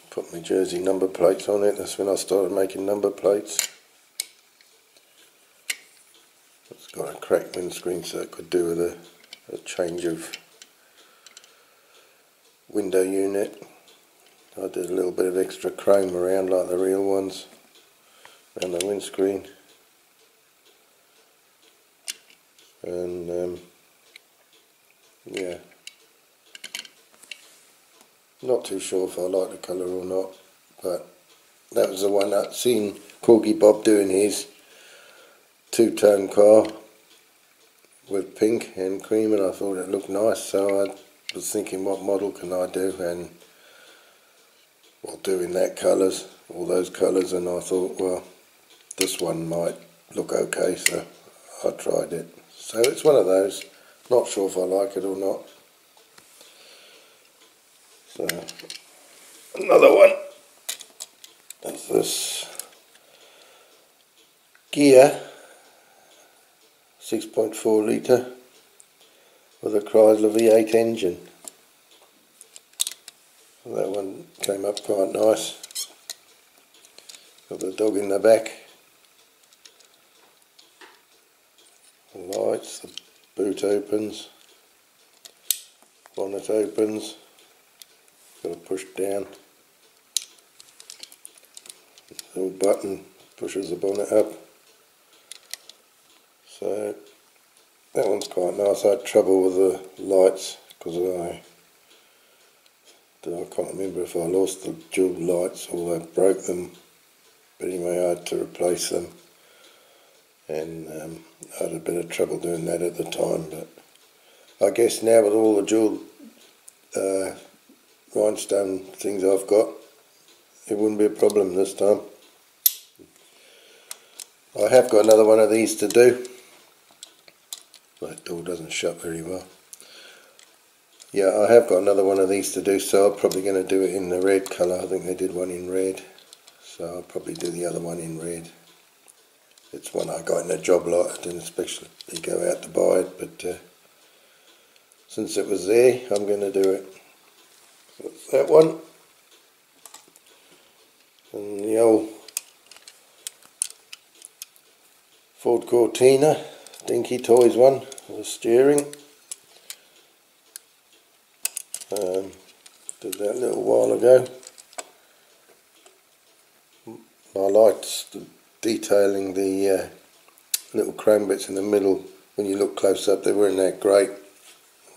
A: Put my Jersey number plates on it, that's when I started making number plates. It's got a cracked windscreen, so it could do with a change of window unit. I did a little bit of extra chrome around like the real ones around the windscreen, and yeah, not too sure if I like the colour or not, but that was the one I'd seen Corgi Bob doing his two-tone car with pink and cream, and I thought it looked nice, so I was thinking what model can I do, and well, doing that colours, all those colours, and I thought, well, this one might look okay, so I tried it. So it's one of those, not sure if I like it or not. So another one, that's this Gear 6.4 litre with a Chrysler V8 engine. So that one came up quite nice. Got the dog in the back. The lights, the boot opens, bonnet opens, got to push down. Little button pushes the bonnet up. So that one's quite nice. I had trouble with the lights because I can't remember if I lost the dual lights or I broke them, but anyway I had to replace them, and I had a bit of trouble doing that at the time, but I guess now with all the dual rhinestone things I've got, it wouldn't be a problem this time. I have got another one of these to do. That door doesn't shut very well. Yeah, I have got another one of these to do, so I'm probably going to do it in the red colour. I think they did one in red, so I'll probably do the other one in red. It's one I got in a job lot. I didn't especially go out to buy it, but since it was there, I'm going to do it. That's that one. And the old Ford Cortina, Dinky Toys one, with the steering. Did that a little while ago. I liked detailing the little chrome bits in the middle. When you look close up, they weren't that great.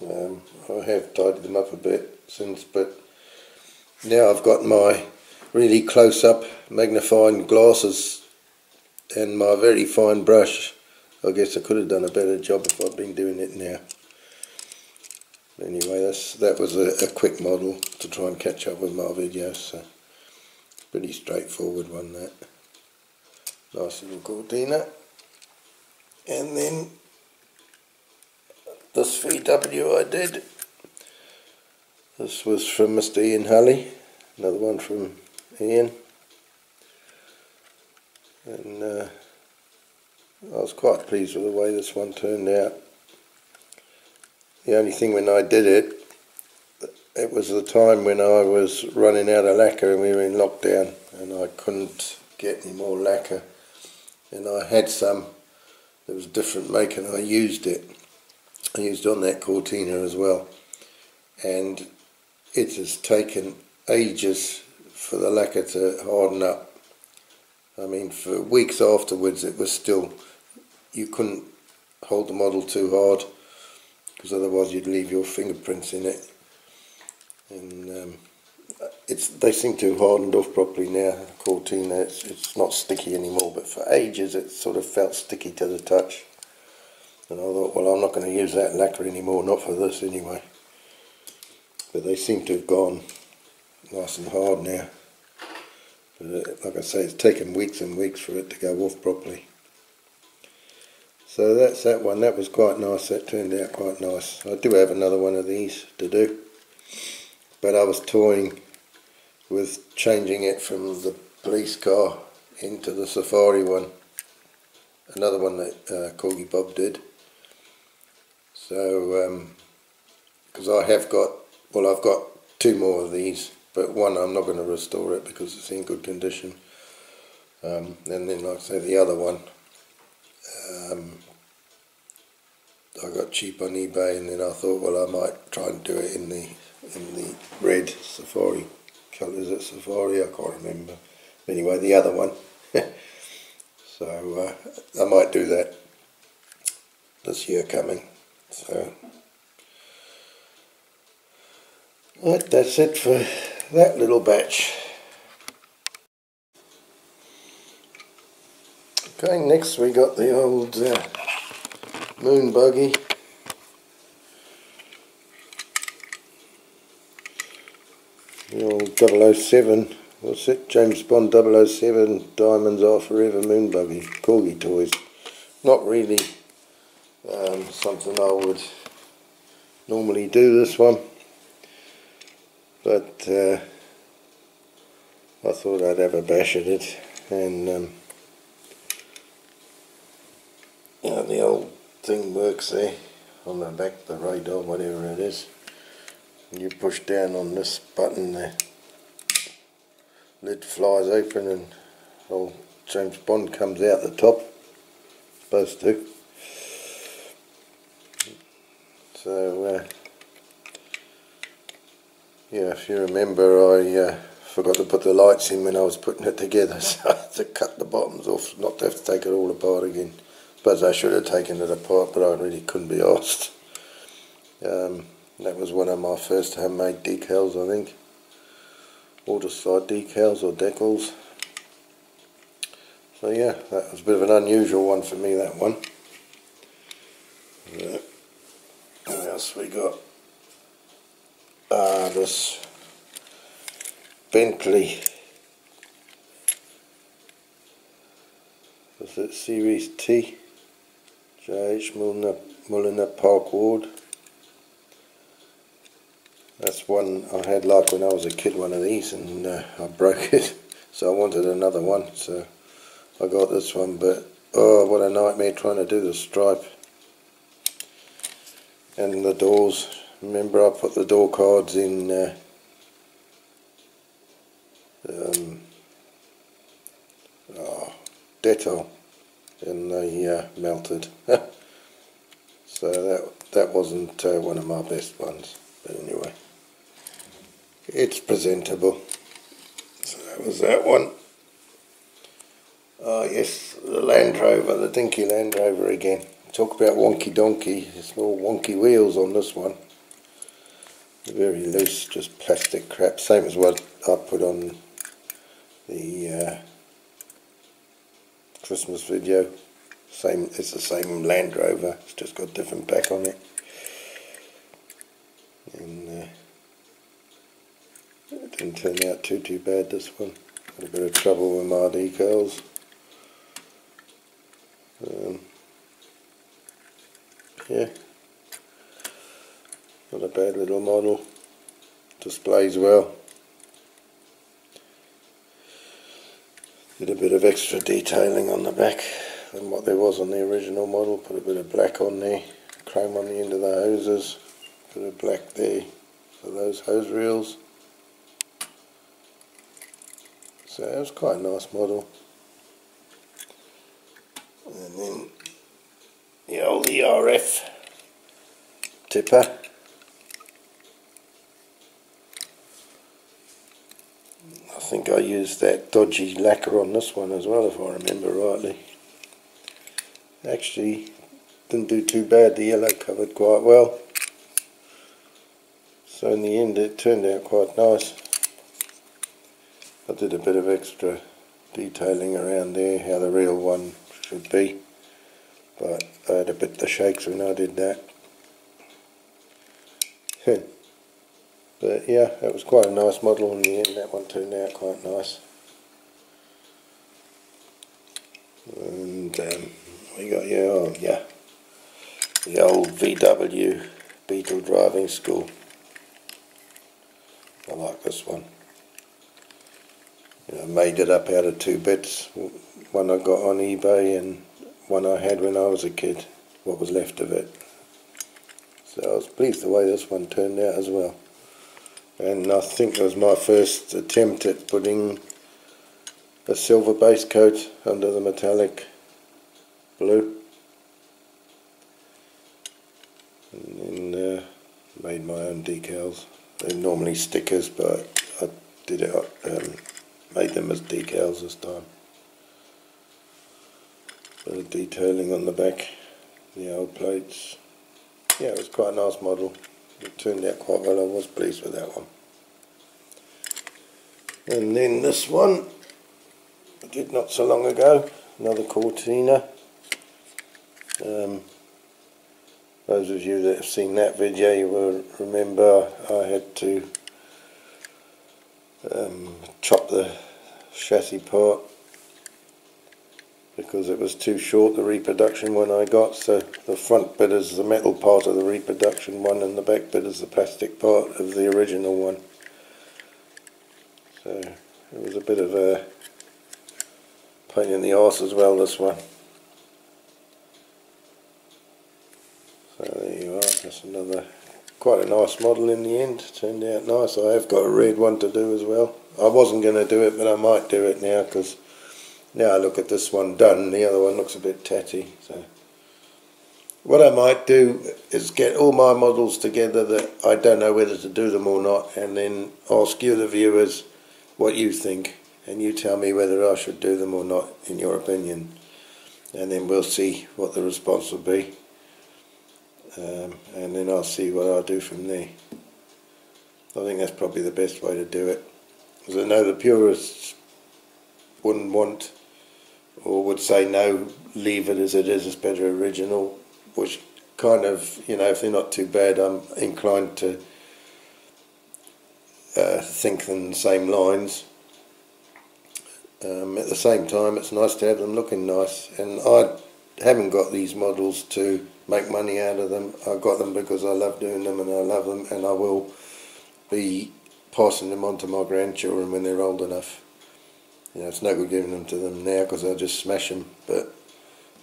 A: I have tidied them up a bit since, but now I've got my really close up magnifying glasses and my very fine brush. I guess I could have done a better job if I'd been doing it now. Anyway, that was a quick model to try and catch up with my videos, so pretty straightforward one, that. Nice little Cortina. And then this VW I did. This was from Mr. Ian Hulley, another one from Ian. And I was quite pleased with the way this one turned out. The only thing when I did it, it was the time when I was running out of lacquer and we were in lockdown and I couldn't get any more lacquer. And I had some, it was a different make and I used it. I used on that Cortina as well. And it has taken ages for the lacquer to harden up. I mean, for weeks afterwards it was still, you couldn't hold the model too hard because otherwise you'd leave your fingerprints in it. And they seem to have hardened off properly now. Cortina, it's not sticky anymore, but for ages it sort of felt sticky to the touch. And I thought, well, I'm not going to use that lacquer anymore, not for this anyway. But they seem to have gone nice and hard now. But like I say, it's taken weeks and weeks for it to go off properly. So that's that one. That was quite nice. That turned out quite nice. I do have another one of these to do, but I was toying with changing it from the police car into the safari one. Another one that Corgi Bob did. So, because I've got two more of these, but one I'm not going to restore it because it's in good condition. And then, like I say, the other one I got cheap on eBay, and then I thought, well, I might try and do it in the red safari colour. Is it safari? I can't remember. Anyway, the other one. So I might do that this year coming. So right, that's it for that little batch. Okay, next we got the old Dune Buggy. The old 007, what's it? James Bond 007 Diamonds Are Forever Dune Buggy, Corgi toys. Not really something I would normally do, this one, but I thought I'd have a bash at it. And you know, the old thing works there on the back, the radar, whatever it is. And you push down on this button, the lid flies open and old James Bond comes out the top, supposed to. So yeah, if you remember, I forgot to put the lights in when I was putting it together, so I had to cut the bottoms off, not to have to take it all apart again. Suppose I should have taken it apart, but I really couldn't be asked. That was one of my first homemade decals, I think. Waterside decals or decals. So yeah, that was a bit of an unusual one for me, that one. What else we got? This Bentley. Was it Series T? J.H. Mulliner Park Ward. That's one I had like when I was a kid, one of these, and I broke it, so I wanted another one, so I got this one. But oh, what a nightmare trying to do the stripe and the doors. Remember, I put the door cards in Dettol, and they melted. So that wasn't one of my best ones, but anyway, it's presentable. So that was that one. Oh yes, the Land Rover, the Dinky Land Rover again. Talk about wonky donkey. There's no wonky wheels on this one. Very loose, just plastic crap. Same as what I put on the Christmas video. Same, it's the same Land Rover. It's just got different back on it. And it didn't turn out too bad, this one. Had a bit of trouble with my decals. Yeah, not a bad little model. Displays well. Did a bit of extra detailing on the back than what there was on the original model. Put a bit of black on there, chrome on the end of the hoses, bit of black there for those hose reels. So it was quite a nice model. And then the old ERF tipper. I think I used that dodgy lacquer on this one as well, if I remember rightly. Actually didn't do too bad, the yellow covered quite well. So in the end it turned out quite nice.
B: I did a bit of extra detailing around there, how the real one should be, but I had a bit of the shakes when I did that. But yeah, it was quite a nice model in the end. That one turned out quite nice. And we got the old VW Beetle driving school. I like this one. I made it up out of two bits. One I got on eBay and one I had when I was a kid, what was left of it. So I was pleased the way this one turned out as well. And I think it was my first attempt at putting a silver base coat under the metallic blue. And then made my own decals. They're normally stickers, but I did it, made them as decals this time. Bit of detailing on the back, the old plates. Yeah, it was quite a nice model. It turned out quite well. I was pleased with that one. And then this one I did not so long ago, another Cortina. Those of you that have seen that video, you will remember I had to chop the chassis part because it was too short, the reproduction one I got. So the front bit is the metal part of the reproduction one and the back bit is the plastic part of the original one. So it was a bit of a pain in the arse as well, this one. So there you are, that's another, quite a nice model in the end, turned out nice. I have got a red one to do as well. I wasn't going to do it, but I might do it now because now I look at this one done, the other one looks a bit tatty. So what I might do is get all my models together that I don't know whether to do them or not, and then ask you the viewers what you think, and you tell me whether I should do them or not in your opinion, and then we'll see what the response will be. And then I'll see what I'll do from there. I think that's probably the best way to do it, because I know the purists wouldn't want, or would say no, leave it as it is, it's better original, which kind of, you know, if they're not too bad, I'm inclined to think in the same lines. At the same time, it's nice to have them looking nice, and I haven't got these models to make money out of them. I got them because I love doing them and I love them, and I will be passing them on to my grandchildren when they're old enough. You know, it's no good giving them to them now because I'll just smash them, but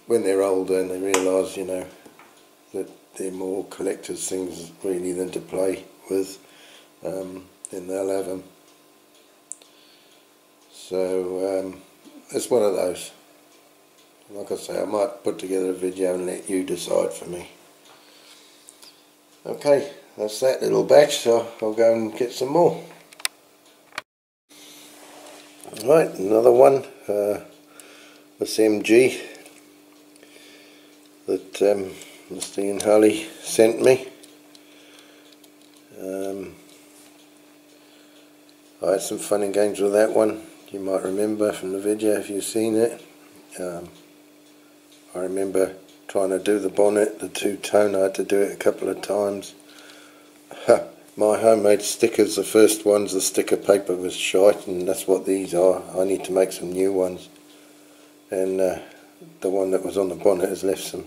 B: when they're older and they realise, you know, that they're more collector's things really than to play with, then they'll have them. So it's one of those. Like I say, I might put together a video and let you decide for me. Okay, that's that little batch, so I'll go and get some more. Right, another one, this MG that Mr. Ian Harley sent me. I had some fun and games with that one. You might remember from the video if you've seen it. I remember trying to do the bonnet, the two-tone. I had to do it a couple of times. My homemade stickers, the first ones, the sticker paper was shite, and that's what these are. I need to make some new ones. And the one that was on the bonnet has left some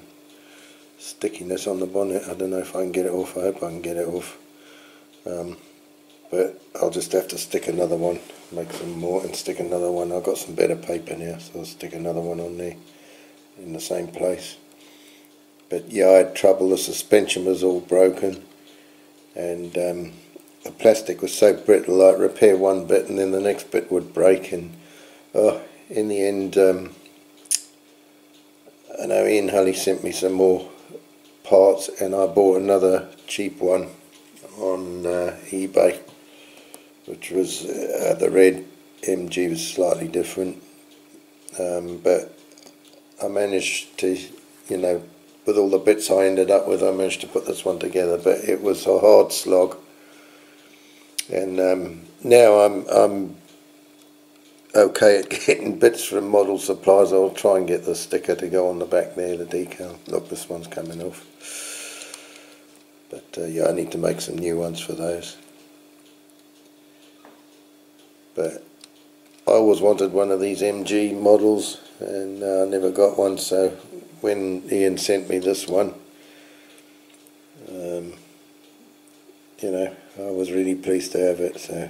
B: stickiness on the bonnet. I don't know if I can get it off. I hope I can get it off. But I'll just have to stick another one, make some more and stick another one. I've got some better paper now, so I'll stick another one on there in the same place. But yeah, I had trouble. The suspension was all broken, and the plastic was so brittle. I'd repair one bit and then the next bit would break, and in the end, I know Ian Hulley sent me some more parts, and I bought another cheap one on eBay, which was the red MG was slightly different, but I managed to, you know, with all the bits I ended up with, I managed to put this one together, but it was a hard slog. And now I'm okay at getting bits from model supplies, I'll try and get the sticker to go on the back there, the decal. Look, this one's coming off. But yeah, I need to make some new ones for those. But I always wanted one of these MG models, and I never got one, so when Ian sent me this one, you know, I was really pleased to have it, so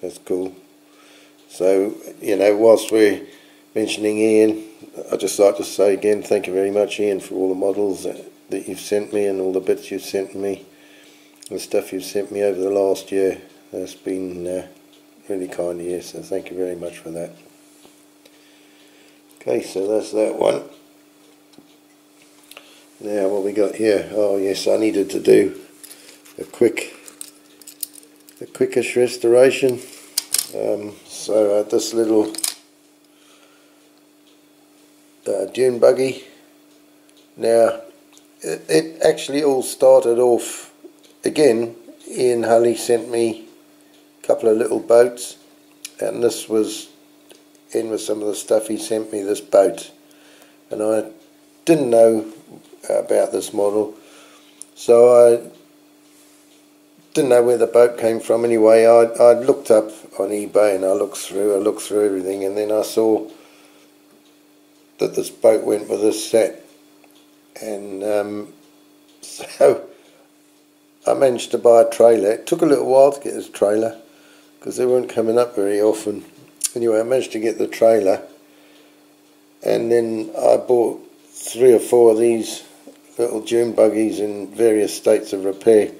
B: that's cool. So, you know, whilst we're mentioning Ian, I'd just like to say again, thank you very much, Ian, for all the models that you've sent me and all the bits you've sent me, the stuff you've sent me over the last year. That's been really kind of you, so thank you very much for that. Okay, so that's that one. Now what we got here? Oh yes, I needed to do a quickish restoration. So this little Dune Buggy. Now it actually all started off again. Ian Hulley sent me a couple of little boats, and this was in with some of the stuff he sent me, this boat, and I didn't know about this model, so I didn't know where the boat came from. Anyway, I looked up on eBay and I looked through everything, and then I saw that this boat went with this set, and so I managed to buy a trailer. It took a little while to get this trailer because they weren't coming up very often. Anyway, I managed to get the trailer, and then I bought 3 or 4 of these little Dune Buggies in various states of repair,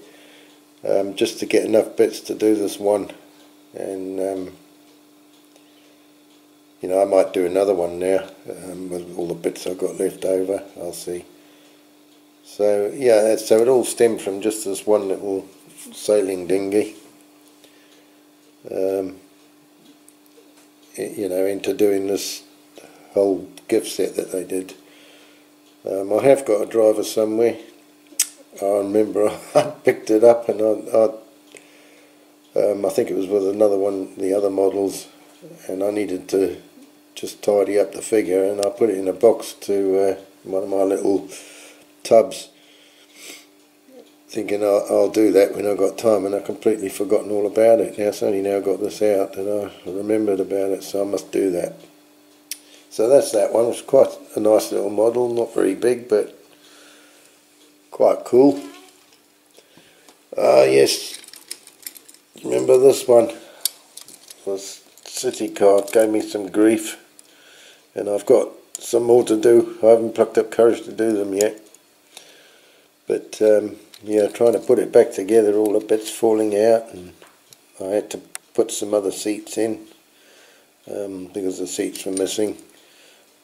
B: just to get enough bits to do this one. And you know, I might do another one now with all the bits I've got left over. I'll see. So yeah, so it all stemmed from just this one little sailing dinghy. You know, into doing this whole gift set that they did. I have got a driver somewhere. I remember I picked it up, and I think it was with another one of the other models, and I needed to just tidy up the figure, and I put it in a box to one of my little tubs, thinking I'll do that when I've got time, and I've completely forgotten all about it. Now it's only now I got this out that I remembered about it, so I must do that. So that's that one. It's quite a nice little model, not very big, but quite cool. Yes, remember this one? This city car gave me some grief, and I've got some more to do. I haven't plucked up courage to do them yet, but yeah, trying to put it back together, all the bits falling out, and I had to put some other seats in because the seats were missing.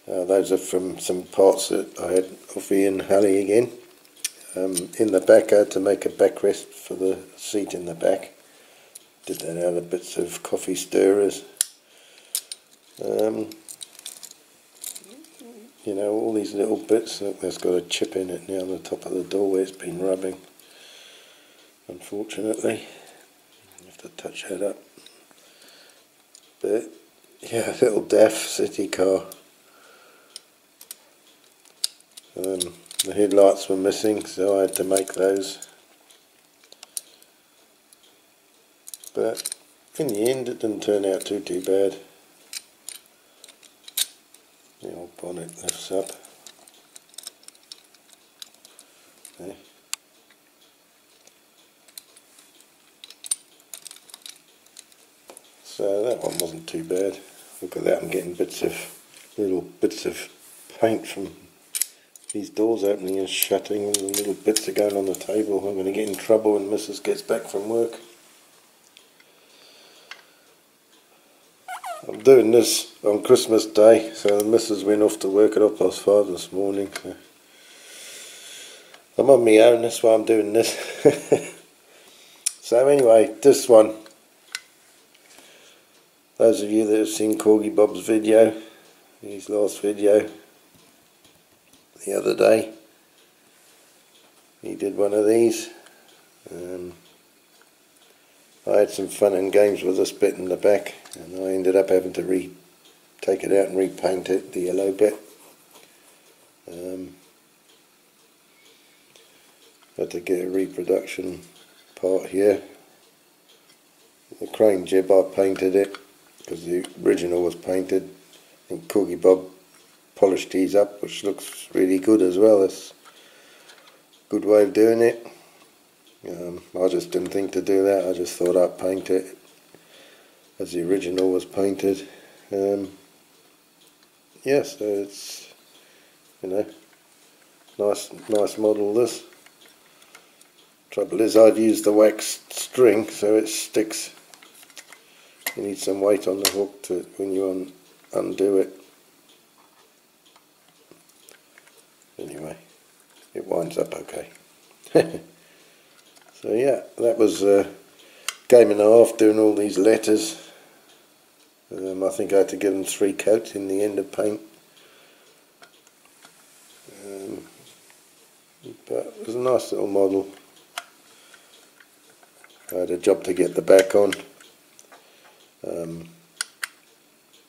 B: Those are from some parts that I had off Ian Hulley again. In the back I had to make a backrest for the seat in the back. Did that out of bits of coffee stirrers. You know, all these little bits. Look, there's got a chip in it now on the top of the door where it's been rubbing, unfortunately. I have to touch that up. But yeah, little daft city car. The headlights were missing, so I had to make those. But in the end it didn't turn out too bad. The old bonnet lifts up. Okay. So that one wasn't too bad. Look at that, I'm getting little bits of paint from these doors opening and shutting, and the little bits are going on the table. I'm going to get in trouble when Mrs. gets back from work. I'm doing this on Christmas Day, so the Mrs. went off to work at 5:30 this morning. So I'm on my own, that's why I'm doing this. So anyway, this one, those of you that have seen Corgi Bob's video, his last video, the other day, he did one of these. I had some fun and games with this bit in the back. and I ended up having to take it out and repaint it, the yellow bit. Had to get a reproduction part here. The crane jib, I painted it because the original was painted, and Corgi Bob polished these up, which looks really good as well. It's a good way of doing it. I just didn't think to do that. I just thought I'd paint it as the original was painted. Yeah, so it's, you know, nice model this. Trouble is I'd used the waxed string so it sticks. You need some weight on the hook to when you undo it. Anyway, it winds up okay. So yeah, that was a game and a half doing all these letters. I think I had to give them 3 coats in the end of paint. But it was a nice little model. I had a job to get the back on.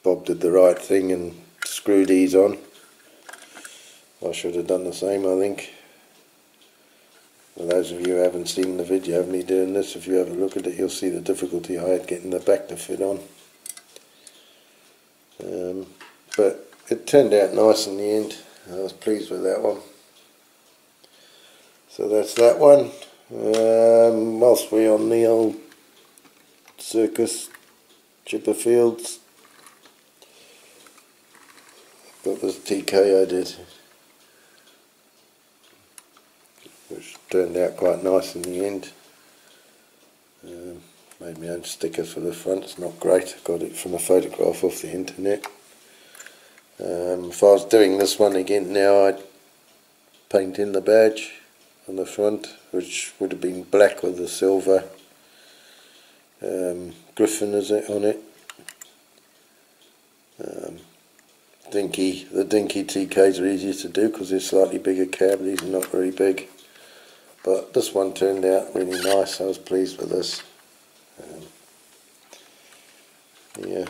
B: Bob did the right thing and screwed these on. I should have done the same, I think. For those of you who haven't seen the video of me doing this, if you have a look at it, you'll see the difficulty I had getting the back to fit on. But it turned out nice in the end. I was pleased with that one. So that's that one. Whilst we're on the old circus Chipperfields, got this TK I did, which turned out quite nice in the end. Made my own sticker for the front. It's not great, I got it from a photograph off the internet. If I was doing this one again now, I'd paint in the badge on the front, which would have been black with the silver griffin on it. The Dinky TKs are easier to do because they're slightly bigger cab. These are not very big, but this one turned out really nice. I was pleased with this. Yeah,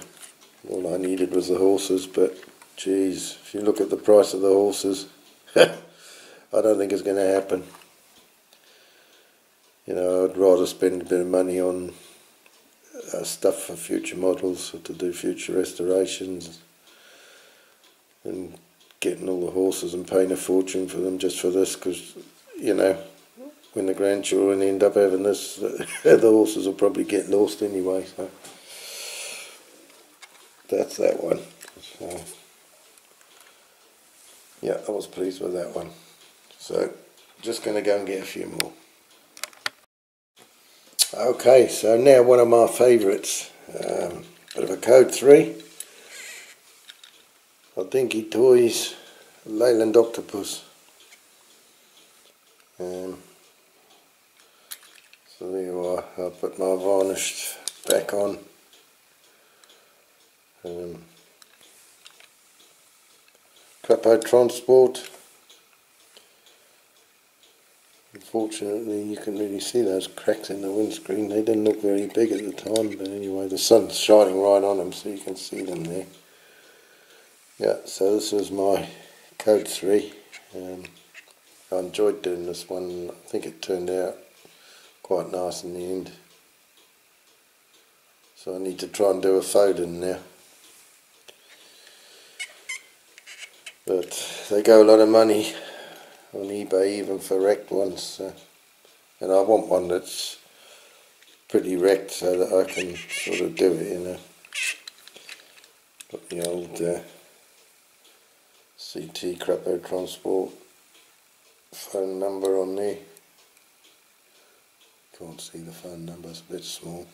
B: all I needed was the horses, but geez, if you look at the price of the horses, I don't think it's going to happen. You know, I'd rather spend a bit of money on stuff for future models, or to do future restorations, and getting all the horses and paying a fortune for them just for this, because, you know, when the grandchildren end up having this, the horses will probably get lost anyway, so that's that one. So, yeah, I was pleased with that one. So, just going to go and get a few more. Okay, so now one of my favourites, bit of a Code 3. Dinky Toys Leyland Octopus. So there you are. I'll put my varnished back on. CRAPAUD Transport. Unfortunately, you can really see those cracks in the windscreen. They didn't look very big at the time, but anyway, the sun's shining right on them, so you can see them there. Yeah, so this was my Code 3. I enjoyed doing this one. I think it turned out quite nice in the end. So I need to try and do a Foden now. But they go a lot of money on eBay, even for wrecked ones. So, and I want one that's pretty wrecked so that I can sort of do it, you know. Got the old CT CRAPAUD Transport phone number on there. Can't see the phone number, it's a bit small.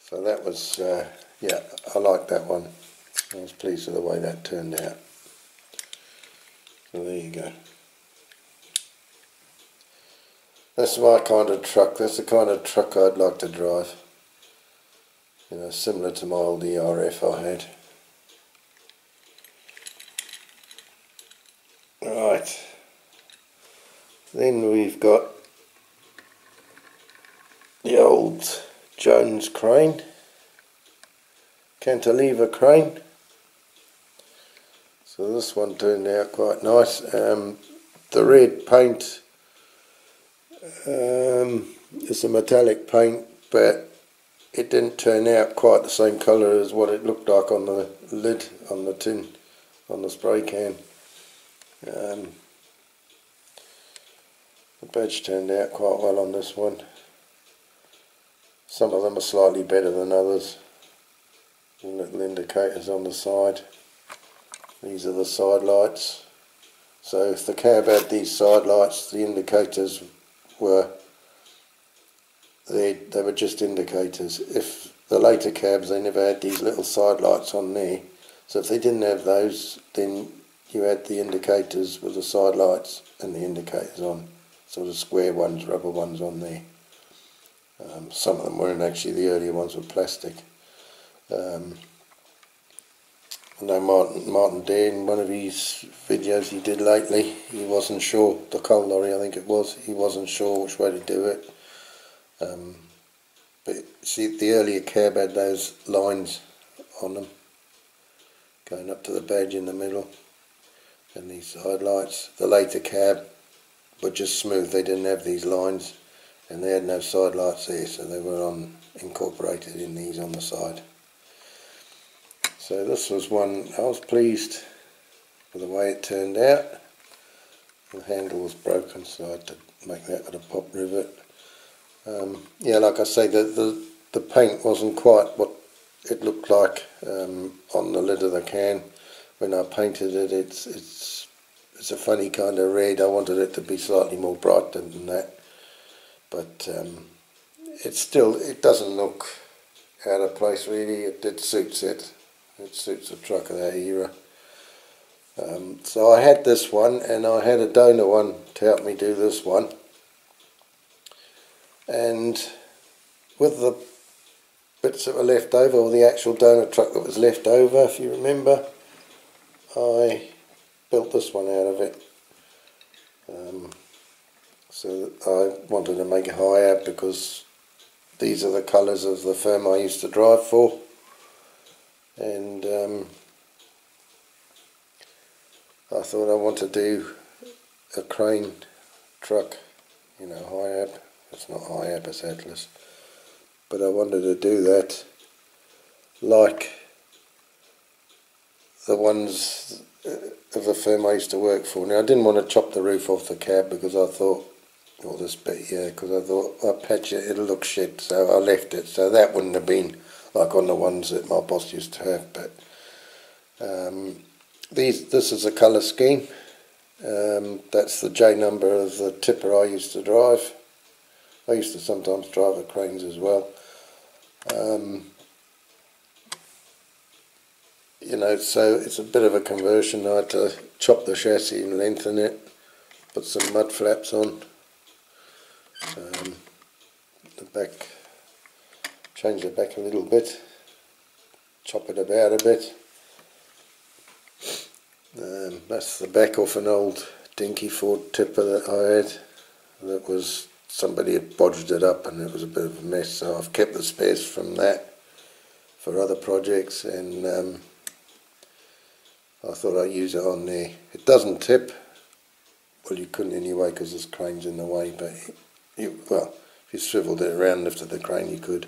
B: So that was, yeah, I liked that one. I was pleased with the way that turned out. So there you go. That's my kind of truck. That's the kind of truck I'd like to drive. You know, similar to my old ERF I had. Right. Then we've got the old Jones crane, cantilever crane. So this one turned out quite nice. The red paint is a metallic paint, but it didn't turn out quite the same colour as what it looked like on the lid, on the tin, on the spray can. The badge turned out quite well on this one. Some of them are slightly better than others. The little indicators on the side. These are the side lights. So if the cab had these side lights, the indicators were, they were just indicators. If the later cabs, they never had these little side lights on there. So if they didn't have those, then you had the indicators with the side lights and the indicators on. Sort of square ones, rubber ones on there. Some of them weren't actually, the earlier ones were plastic. I know Martin Dare, in one of his videos he did lately, he wasn't sure, the coal lorry I think it was, he wasn't sure which way to do it. But see, the earlier cab had those lines on them, going up to the badge in the middle, and these side lights. The later cab were just smooth, they didn't have these lines, and they had no side lights there, so they were incorporated in these on the side. So this was one, I was pleased with the way it turned out. The handle was broken, so I had to make that with a pop rivet. Yeah, like I say, the paint wasn't quite what it looked like on the lid of the can. When I painted it, it's a funny kind of red. I wanted it to be slightly more bright than that, but it doesn't look out of place really. It suits it. It suits a truck of that era. So I had this one, and I had a donor one to help me do this one. And with the bits that were left over, or the actual donor truck that was left over, if you remember, I built this one out of it. So I wanted to make a high-ab because these are the colours of the firm I used to drive for. And I thought I want to do a crane truck, you know, high-ab. It's not high-ab, it's Atlas. But I wanted to do that like the ones of the firm I used to work for. Now I didn't want to chop the roof off the cab because I thought, or this bit, yeah, because I thought I'll patch it, it'll look shit, so I left it. So that wouldn't have been like on the ones that my boss used to have. But this is a colour scheme. That's the J number of the tipper I used to drive. I used to sometimes drive the cranes as well. You know, so it's a bit of a conversion. I had to chop the chassis and lengthen it, put some mud flaps on, the back, change the back a little bit, chop it about a bit. That's the back off an old Dinky Ford Tipper that I had. That was, somebody had bodged it up and it was a bit of a mess, so I've kept the spares from that for other projects, and I thought I'd use it on there. It doesn't tip, well you couldn't anyway because this crane's in the way, but well, if you swiveled it around and lifted the crane you could.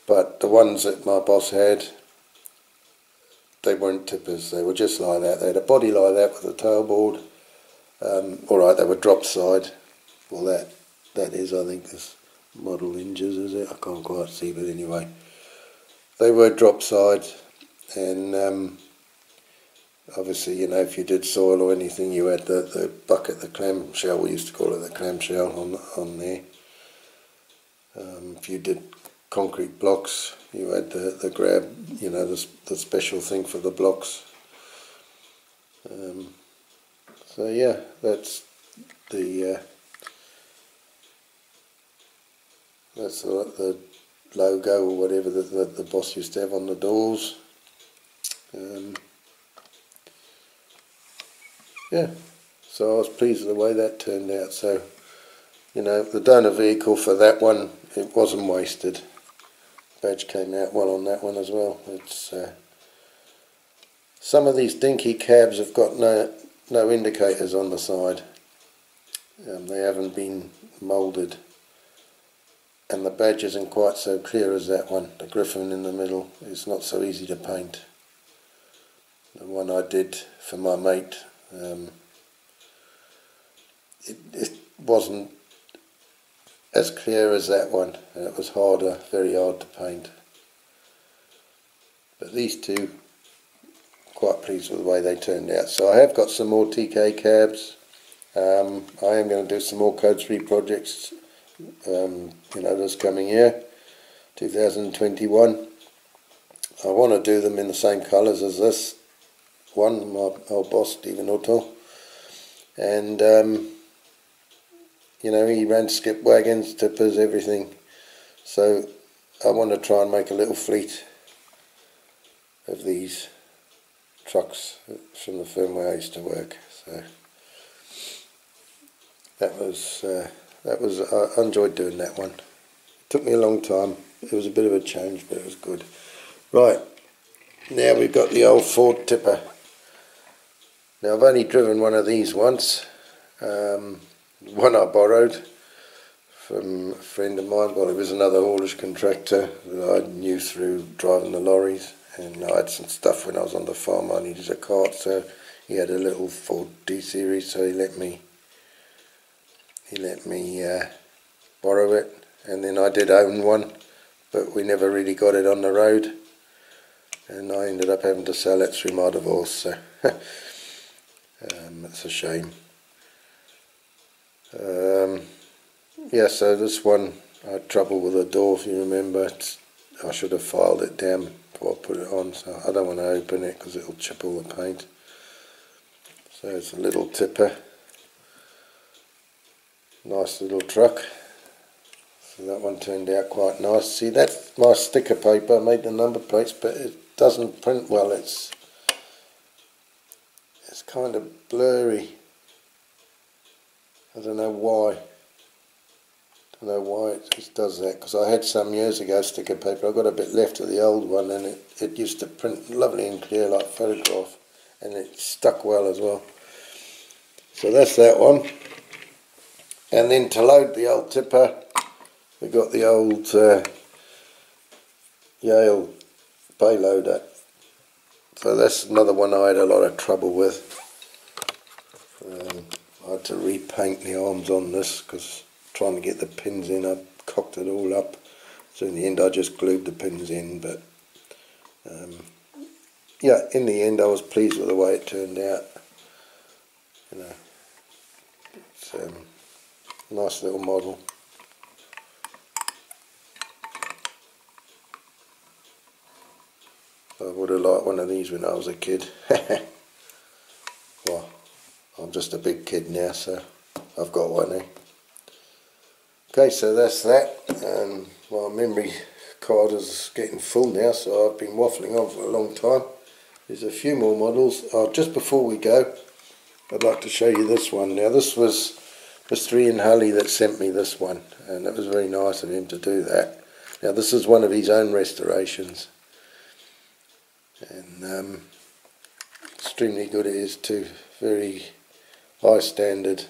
B: But the ones that my boss had, they weren't tippers, they were just like that. They had a body like that with a tailboard. Alright, they were drop side. Well that is, I think, this model hinges, is it? I can't quite see, but anyway. They were drop side, and obviously, you know, if you did soil or anything, you had the bucket, the clamshell, we used to call it the clamshell on there. If you did concrete blocks, you had the grab, you know, the special thing for the blocks. So yeah, that's the logo or whatever that the boss used to have on the doors. Yeah, so I was pleased with the way that turned out. So, you know, the donor vehicle for that one, it wasn't wasted. badge came out well on that one as well. It's some of these dinky cabs have got no indicators on the side. They haven't been moulded, and the badge isn't quite so clear as that one. The griffin in the middle is not so easy to paint. The one I did for my mate, it wasn't as clear as that one, and it was harder, very hard to paint. But these two, quite pleased with the way they turned out. So I have got some more TK cabs. I am going to do some more Code 3 projects, this coming year, 2021. I want to do them in the same colours as this one, my old boss Stephen Otto, and he ran skip wagons, tippers, everything. So I want to try and make a little fleet of these trucks from the firm where I used to work. So that was I enjoyed doing that one. It took me a long time. It was a bit of a change, but it was good. Right, now we've got the old Ford Tipper. Now I've only driven one of these once. One I borrowed from a friend of mine. Well, it was another haulage contractor that I knew through driving the lorries, and I had some stuff when I was on the farm. I needed a cart, so he had a little Ford D series, so he let me borrow it. And then I did own one, but we never really got it on the road, and I ended up having to sell it through my divorce, so it's a shame. Yeah, so this one I had trouble with the door, if you remember. I should have filed it down before I put it on, so I don't want to open it because it'll chip all the paint. So it's a little tipper, nice little truck. So that one turned out quite nice. See, that's my sticker paper. I made the number plates, but it doesn't print well. It's kind of blurry. I don't know why. It does that, because I had some years ago sticker paper. I got a bit left of the old one, and it used to print lovely and clear like photograph, and it stuck well as well. So that's that one. And then to load the old tipper, we got the old Yale Payloader. So that's another one I had a lot of trouble with. I had to repaint the arms on this because trying to get the pins in, I cocked it all up. So in the end I just glued the pins in, but yeah, in the end I was pleased with the way it turned out. It's a nice little model. I would have liked one of these when I was a kid. Well, I'm just a big kid now, so I've got one, eh? Okay, so that's that. My memory card is getting full now, so I've been waffling on for a long time. There's a few more models. Just before we go, I'd like to show you this one. Now, this was Mr. Ian Hulley that sent me this one, and it was very nice of him to do that. Now, this is one of his own restorations, and extremely good it is too. Very high standard,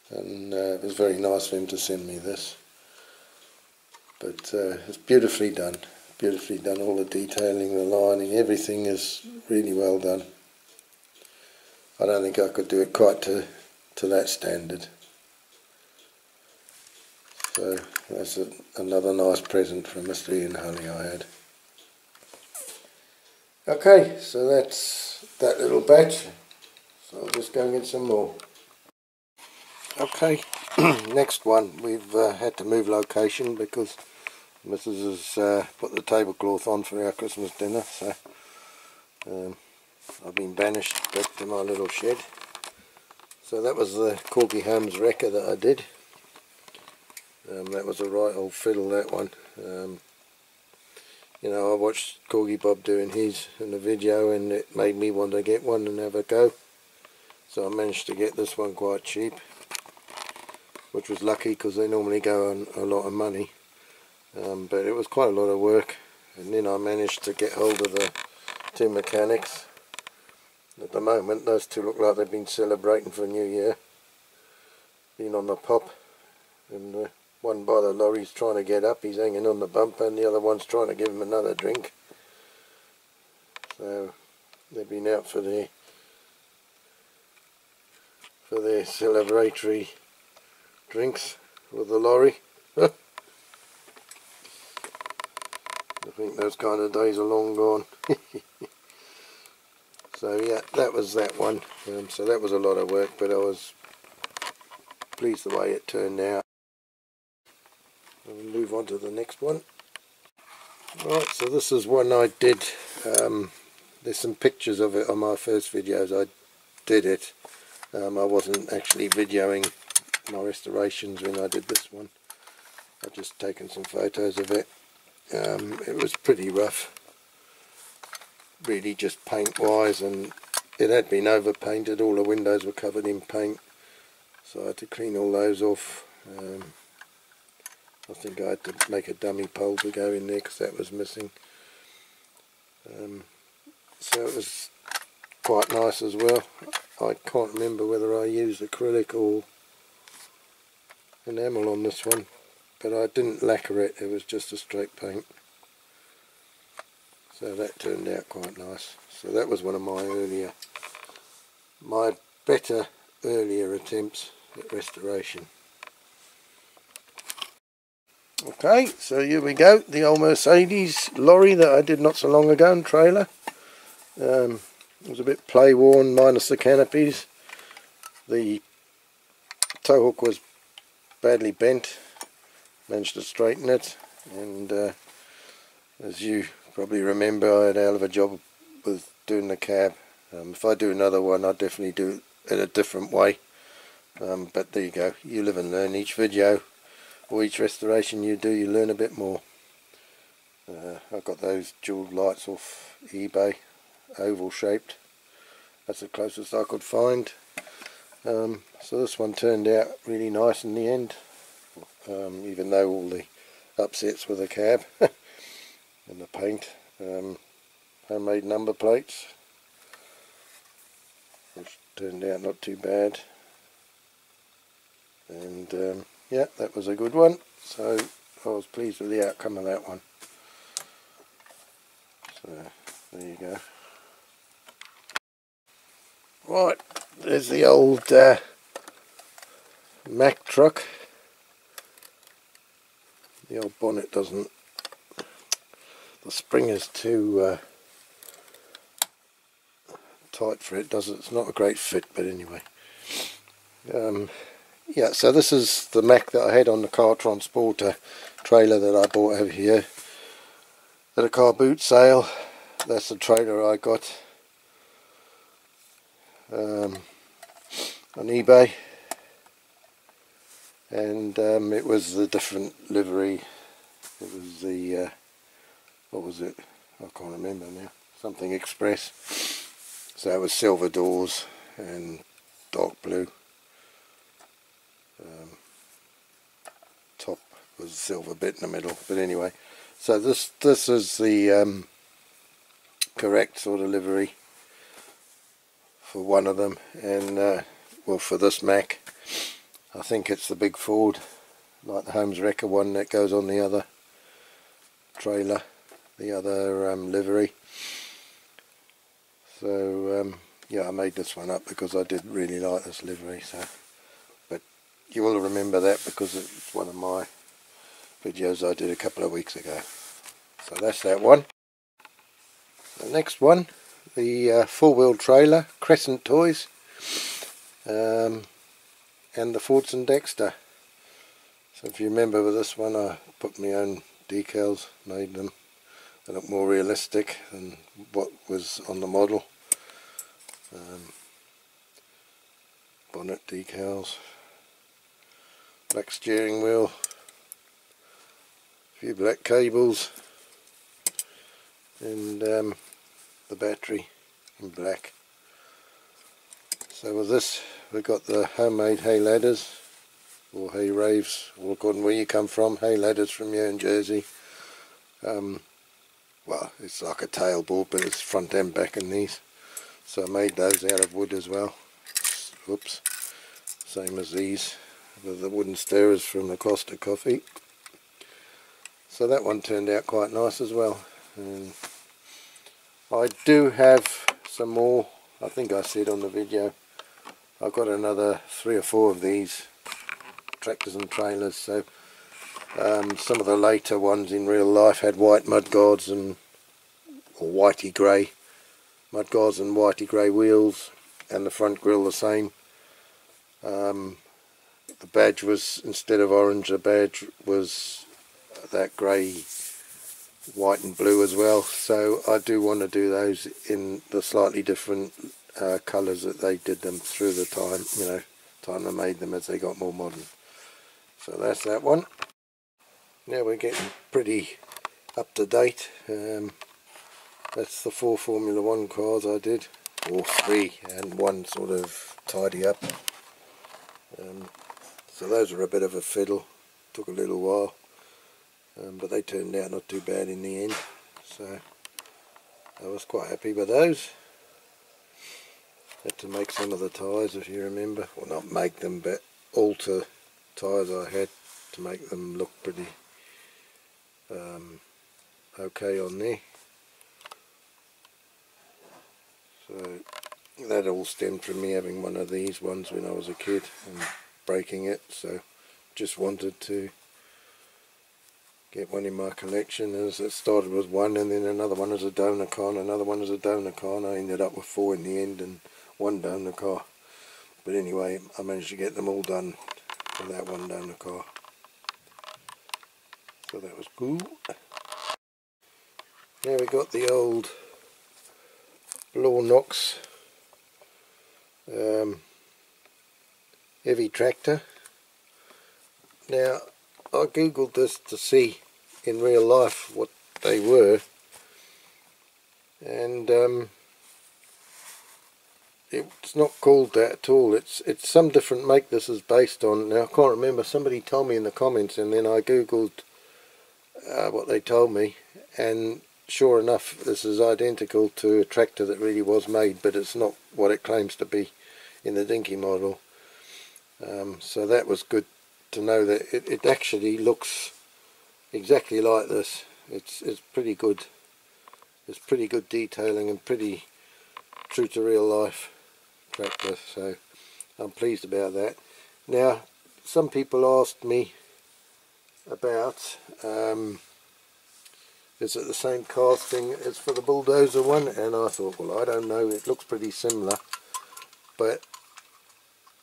B: and it was very nice for him to send me this. But it's beautifully done, all the detailing, the lining, everything is really well done. I don't think I could do it quite to that standard. So that's another nice present from Mr. Ian Hulley I had. Okay, so that's that little batch. So I'll just go and get some more. Okay, next one. We've had to move location because Mrs. has put the tablecloth on for our Christmas dinner, so I've been banished back to my little shed. So that was the Corgi Holmes wrecker that I did. That was a right old fiddle, that one. You know, I watched Corgi Bob doing his in the video, and it made me want to get one and have a go. So I managed to get this one quite cheap, which was lucky because they normally go on a lot of money. but it was quite a lot of work, and then I managed to get hold of the two mechanics. At the moment those two look like they've been celebrating for New Year, been on the pop, and one by the lorry's trying to get up, he's hanging on the bumper, and the other one's trying to give him another drink. So they've been out for their celebratory drinks with the lorry. I think those kind of days are long gone. So yeah, that was that one. So that was a lot of work, but I was pleased the way it turned out. We'll move on to the next one. Right, so this is one I did. There's some pictures of it on my first videos. I did it. I wasn't actually videoing my restorations when I did this one. I've just taken some photos of it. It was pretty rough, really, just paint wise, and it had been over painted. All the windows were covered in paint, so I had to clean all those off. I think I had to make a dummy pole to go in there because that was missing. So it was quite nice as well. I can't remember whether I used acrylic or enamel on this one, but I didn't lacquer it, it was just a straight paint. So that turned out quite nice. So that was one of my better earlier attempts at restoration. Okay, so here we go, the old Mercedes Lorry that I did not so long ago, and trailer. It was a bit play worn, minus the canopies. The tow hook was badly bent, managed to straighten it, and as you probably remember, I had a hell of a job with doing the cab. If I do another one, I'll definitely do it a different way, but there you go, you live and learn. Each video or each restoration you do, you learn a bit more. I got those jewelled lights off eBay, oval shaped. That's the closest I could find. So this one turned out really nice in the end, even though all the upsets with the cab and the paint. Homemade number plates, which turned out not too bad, and yeah, that was a good one. So I was pleased with the outcome of that one. So there you go. Right, there's the old Mack truck. The old bonnet doesn't, the spring is too tight for it, does it? It's not a great fit, but anyway. Yeah, so this is the Mack that I had on the car transporter trailer that I bought over here at a car boot sale. That's the trailer I got on eBay, and it was the different livery. It was the what was it? I can't remember now. Something Express. So it was silver doors and dark blue. Top was a silver bit in the middle, but anyway. So this is the correct sort of livery for one of them, and well, for this Mack, I think it's the big Ford, like the Holmes Wrecker one that goes on the other trailer, the other livery. So yeah, I made this one up because I did really like this livery. So, but you will remember that because it's one of my videos I did a couple of weeks ago. So that's that one. The next one, the four-wheel trailer, Crescent Toys, and the Fords and Dexter. So if you remember with this one, I put my own decals, made them. They look more realistic than what was on the model. Bonnet decals, black steering wheel, a few black cables, and the battery in black. So with this, we've got the homemade hay ladders, or hay raves, or according where you come from, hay ladders from here in Jersey. Well, it's like a tailboard, but it's front and back in these. So I made those out of wood as well. Oops. Same as these, with the wooden stirrers from the Costa Coffee. So that one turned out quite nice as well. And I do have some more, I think I said on the video, I've got another 3 or 4 of these tractors and trailers. So some of the later ones in real life had white mudguards and or whitey grey mudguards and whitey grey wheels, and the front grille the same. The badge was, instead of orange, the badge was that grey, white and blue as well. So I do want to do those in the slightly different colours that they did them through the time, you know, time I made them as they got more modern. So that's that one. Now we're getting pretty up to date. That's the 4 Formula 1 cars I did, or 3 and 1 sort of tidy up. So those are a bit of a fiddle, took a little while, but they turned out not too bad in the end, so I was quite happy with those. Had to make some of the tyres, if you remember, well, not make them, but alter tyres I had to make them look pretty okay on there. So that all stemmed from me having one of these ones when I was a kid and breaking it, so just wanted to get one in my collection. As it started with one, and then another one as a donor car, and another one as a donor car, and I ended up with 4 in the end and 1 donor car. But anyway, I managed to get them all done with that 1 donor car, so that was cool. Now we got the old Law Knox heavy tractor. Now I googled this to see in real life what they were, and it's not called that at all. It's some different make this is based on. Now I can't remember, somebody told me in the comments, and then I googled what they told me, and sure enough this is identical to a tractor that really was made, but it's not what it claims to be in the Dinky model. So that was good to know that it actually looks exactly like this. It's pretty good. It's pretty good detailing and pretty true to real life tractor, so I'm pleased about that. Now some people asked me about is it the same casting as for the bulldozer one, and I thought, well, I don't know, it looks pretty similar, but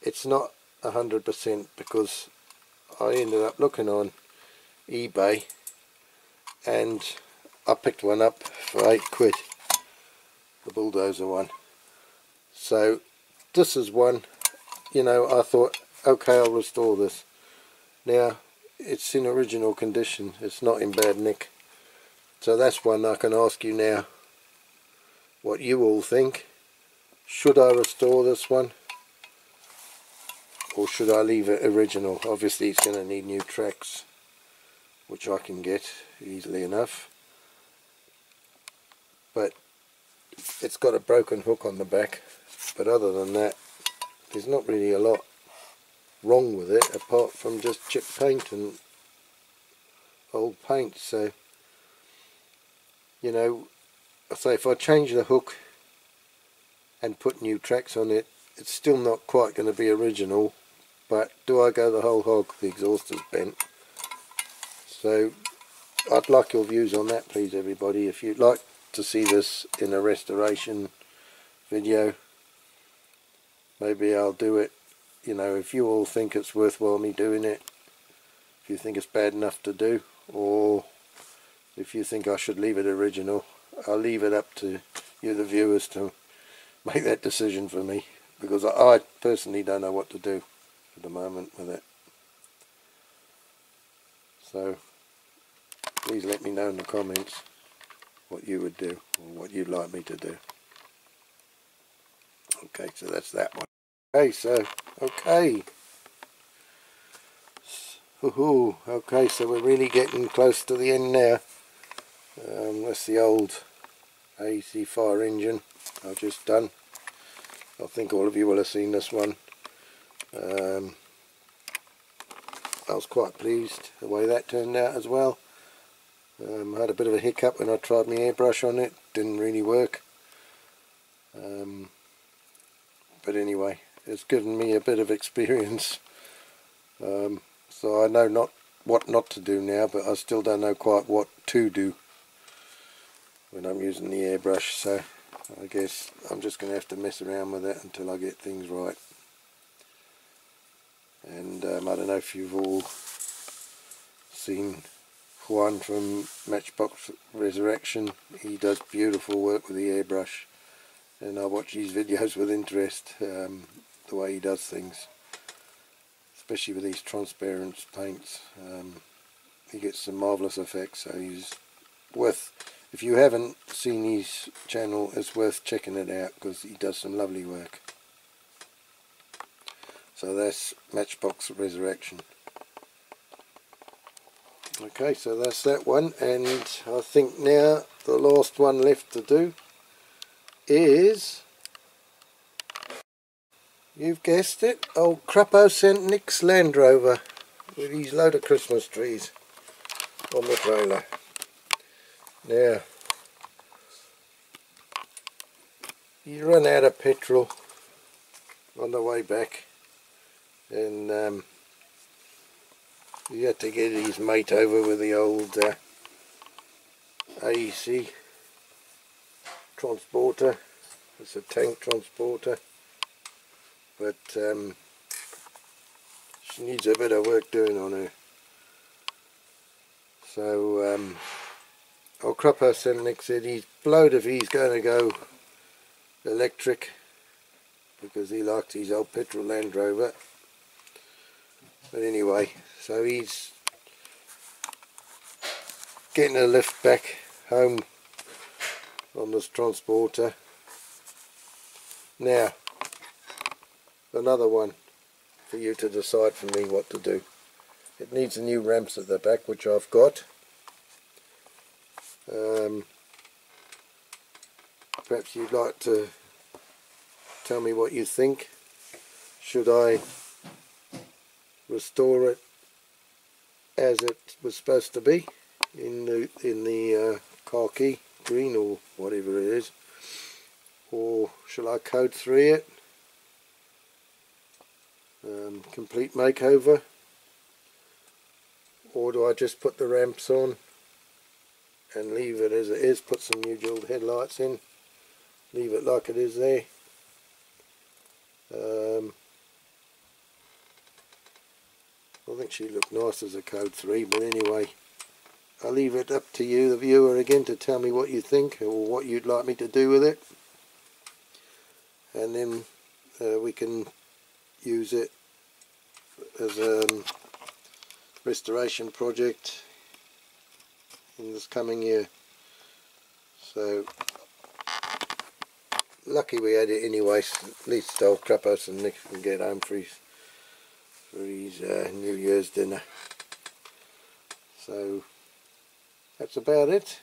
B: it's not 100%, because I ended up looking on eBay and I picked one up for £8, the bulldozer one. So this is one, you know, I thought, okay, I'll restore this. Now it's in original condition, it's not in bad nick, so that's one I can ask you now what you all think. Should I restore this one, or should I leave it original? Obviously it's going to need new tracks, which I can get easily enough, but it's got a broken hook on the back, but other than that there's not really a lot wrong with it apart from just chipped paint and old paint. So, you know, I say if I change the hook and put new tracks on it, it's still not quite going to be original, but do I go the whole hog? The exhaust is bent. So I'd like your views on that, please, everybody. If you'd like to see this in a restoration video, maybe I'll do it. You know, if you all think it's worthwhile me doing it, if you think it's bad enough to do, or if you think I should leave it original, I'll leave it up to you, the viewers, to make that decision for me, because I personally don't know what to do at the moment with it. So please let me know in the comments what you would do, or what you'd like me to do. Okay, so that's that one. Okay, so, okay. Woohoo! Okay, so we're really getting close to the end now. That's the old AEC fire engine I've just done. I think all of you will have seen this one. I was quite pleased the way that turned out as well. I had a bit of a hiccup when I tried my airbrush on it, didn't really work. But anyway, it's given me a bit of experience. So I know what not to do now, but I still don't know quite what to do when I'm using the airbrush. So I guess I'm just going to have to mess around with it until I get things right. And I don't know if you've all seen Juan from Matchbox Resurrection. He does beautiful work with the airbrush, and I watch his videos with interest, the way he does things, especially with these transparent paints. He gets some marvellous effects, so he's worth, if you haven't seen his channel, it's worth checking it out because he does some lovely work. So that's Matchbox Resurrection. Okay, so that's that one, and I think now the last one left to do is, you've guessed it, old CRAPAUD sent Nick's Land Rover with his load of Christmas trees on the trailer. Now, he ran out of petrol on the way back, and he had to get his mate over with the old AEC Transporter. It's a tank transporter, but she needs a bit of work doing on her. So old CRAPAUD Selnick said he's blowed if he's going to go electric, because he likes his old petrol Land Rover. But anyway, so he's getting a lift back home on this transporter. Now, another one for you to decide for me what to do. It needs a new ramps at the back, which I've got. Perhaps you'd like to tell me what you think. Should I restore it as it was supposed to be in the khaki green or whatever it is, or shall I code 3 it, complete makeover, or do I just put the ramps on and leave it as it is, put some new dual headlights in, leave it like it is there? I think she looked nice as a code 3, but anyway, I'll leave it up to you, the viewer, again, to tell me what you think or what you'd like me to do with it, and then we can use it as a restoration project in this coming year. So lucky we had it anyway. At least old CRAPAUD and Nick can get home for his New Year's dinner. So that's about it.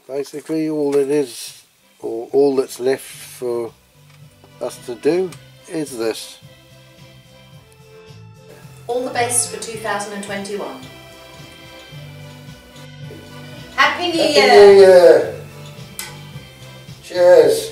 B: Basically all it is, or all that's left for us to do, is this.
C: All the best for 2021. Happy New Year!
B: Happy New Year! Cheers!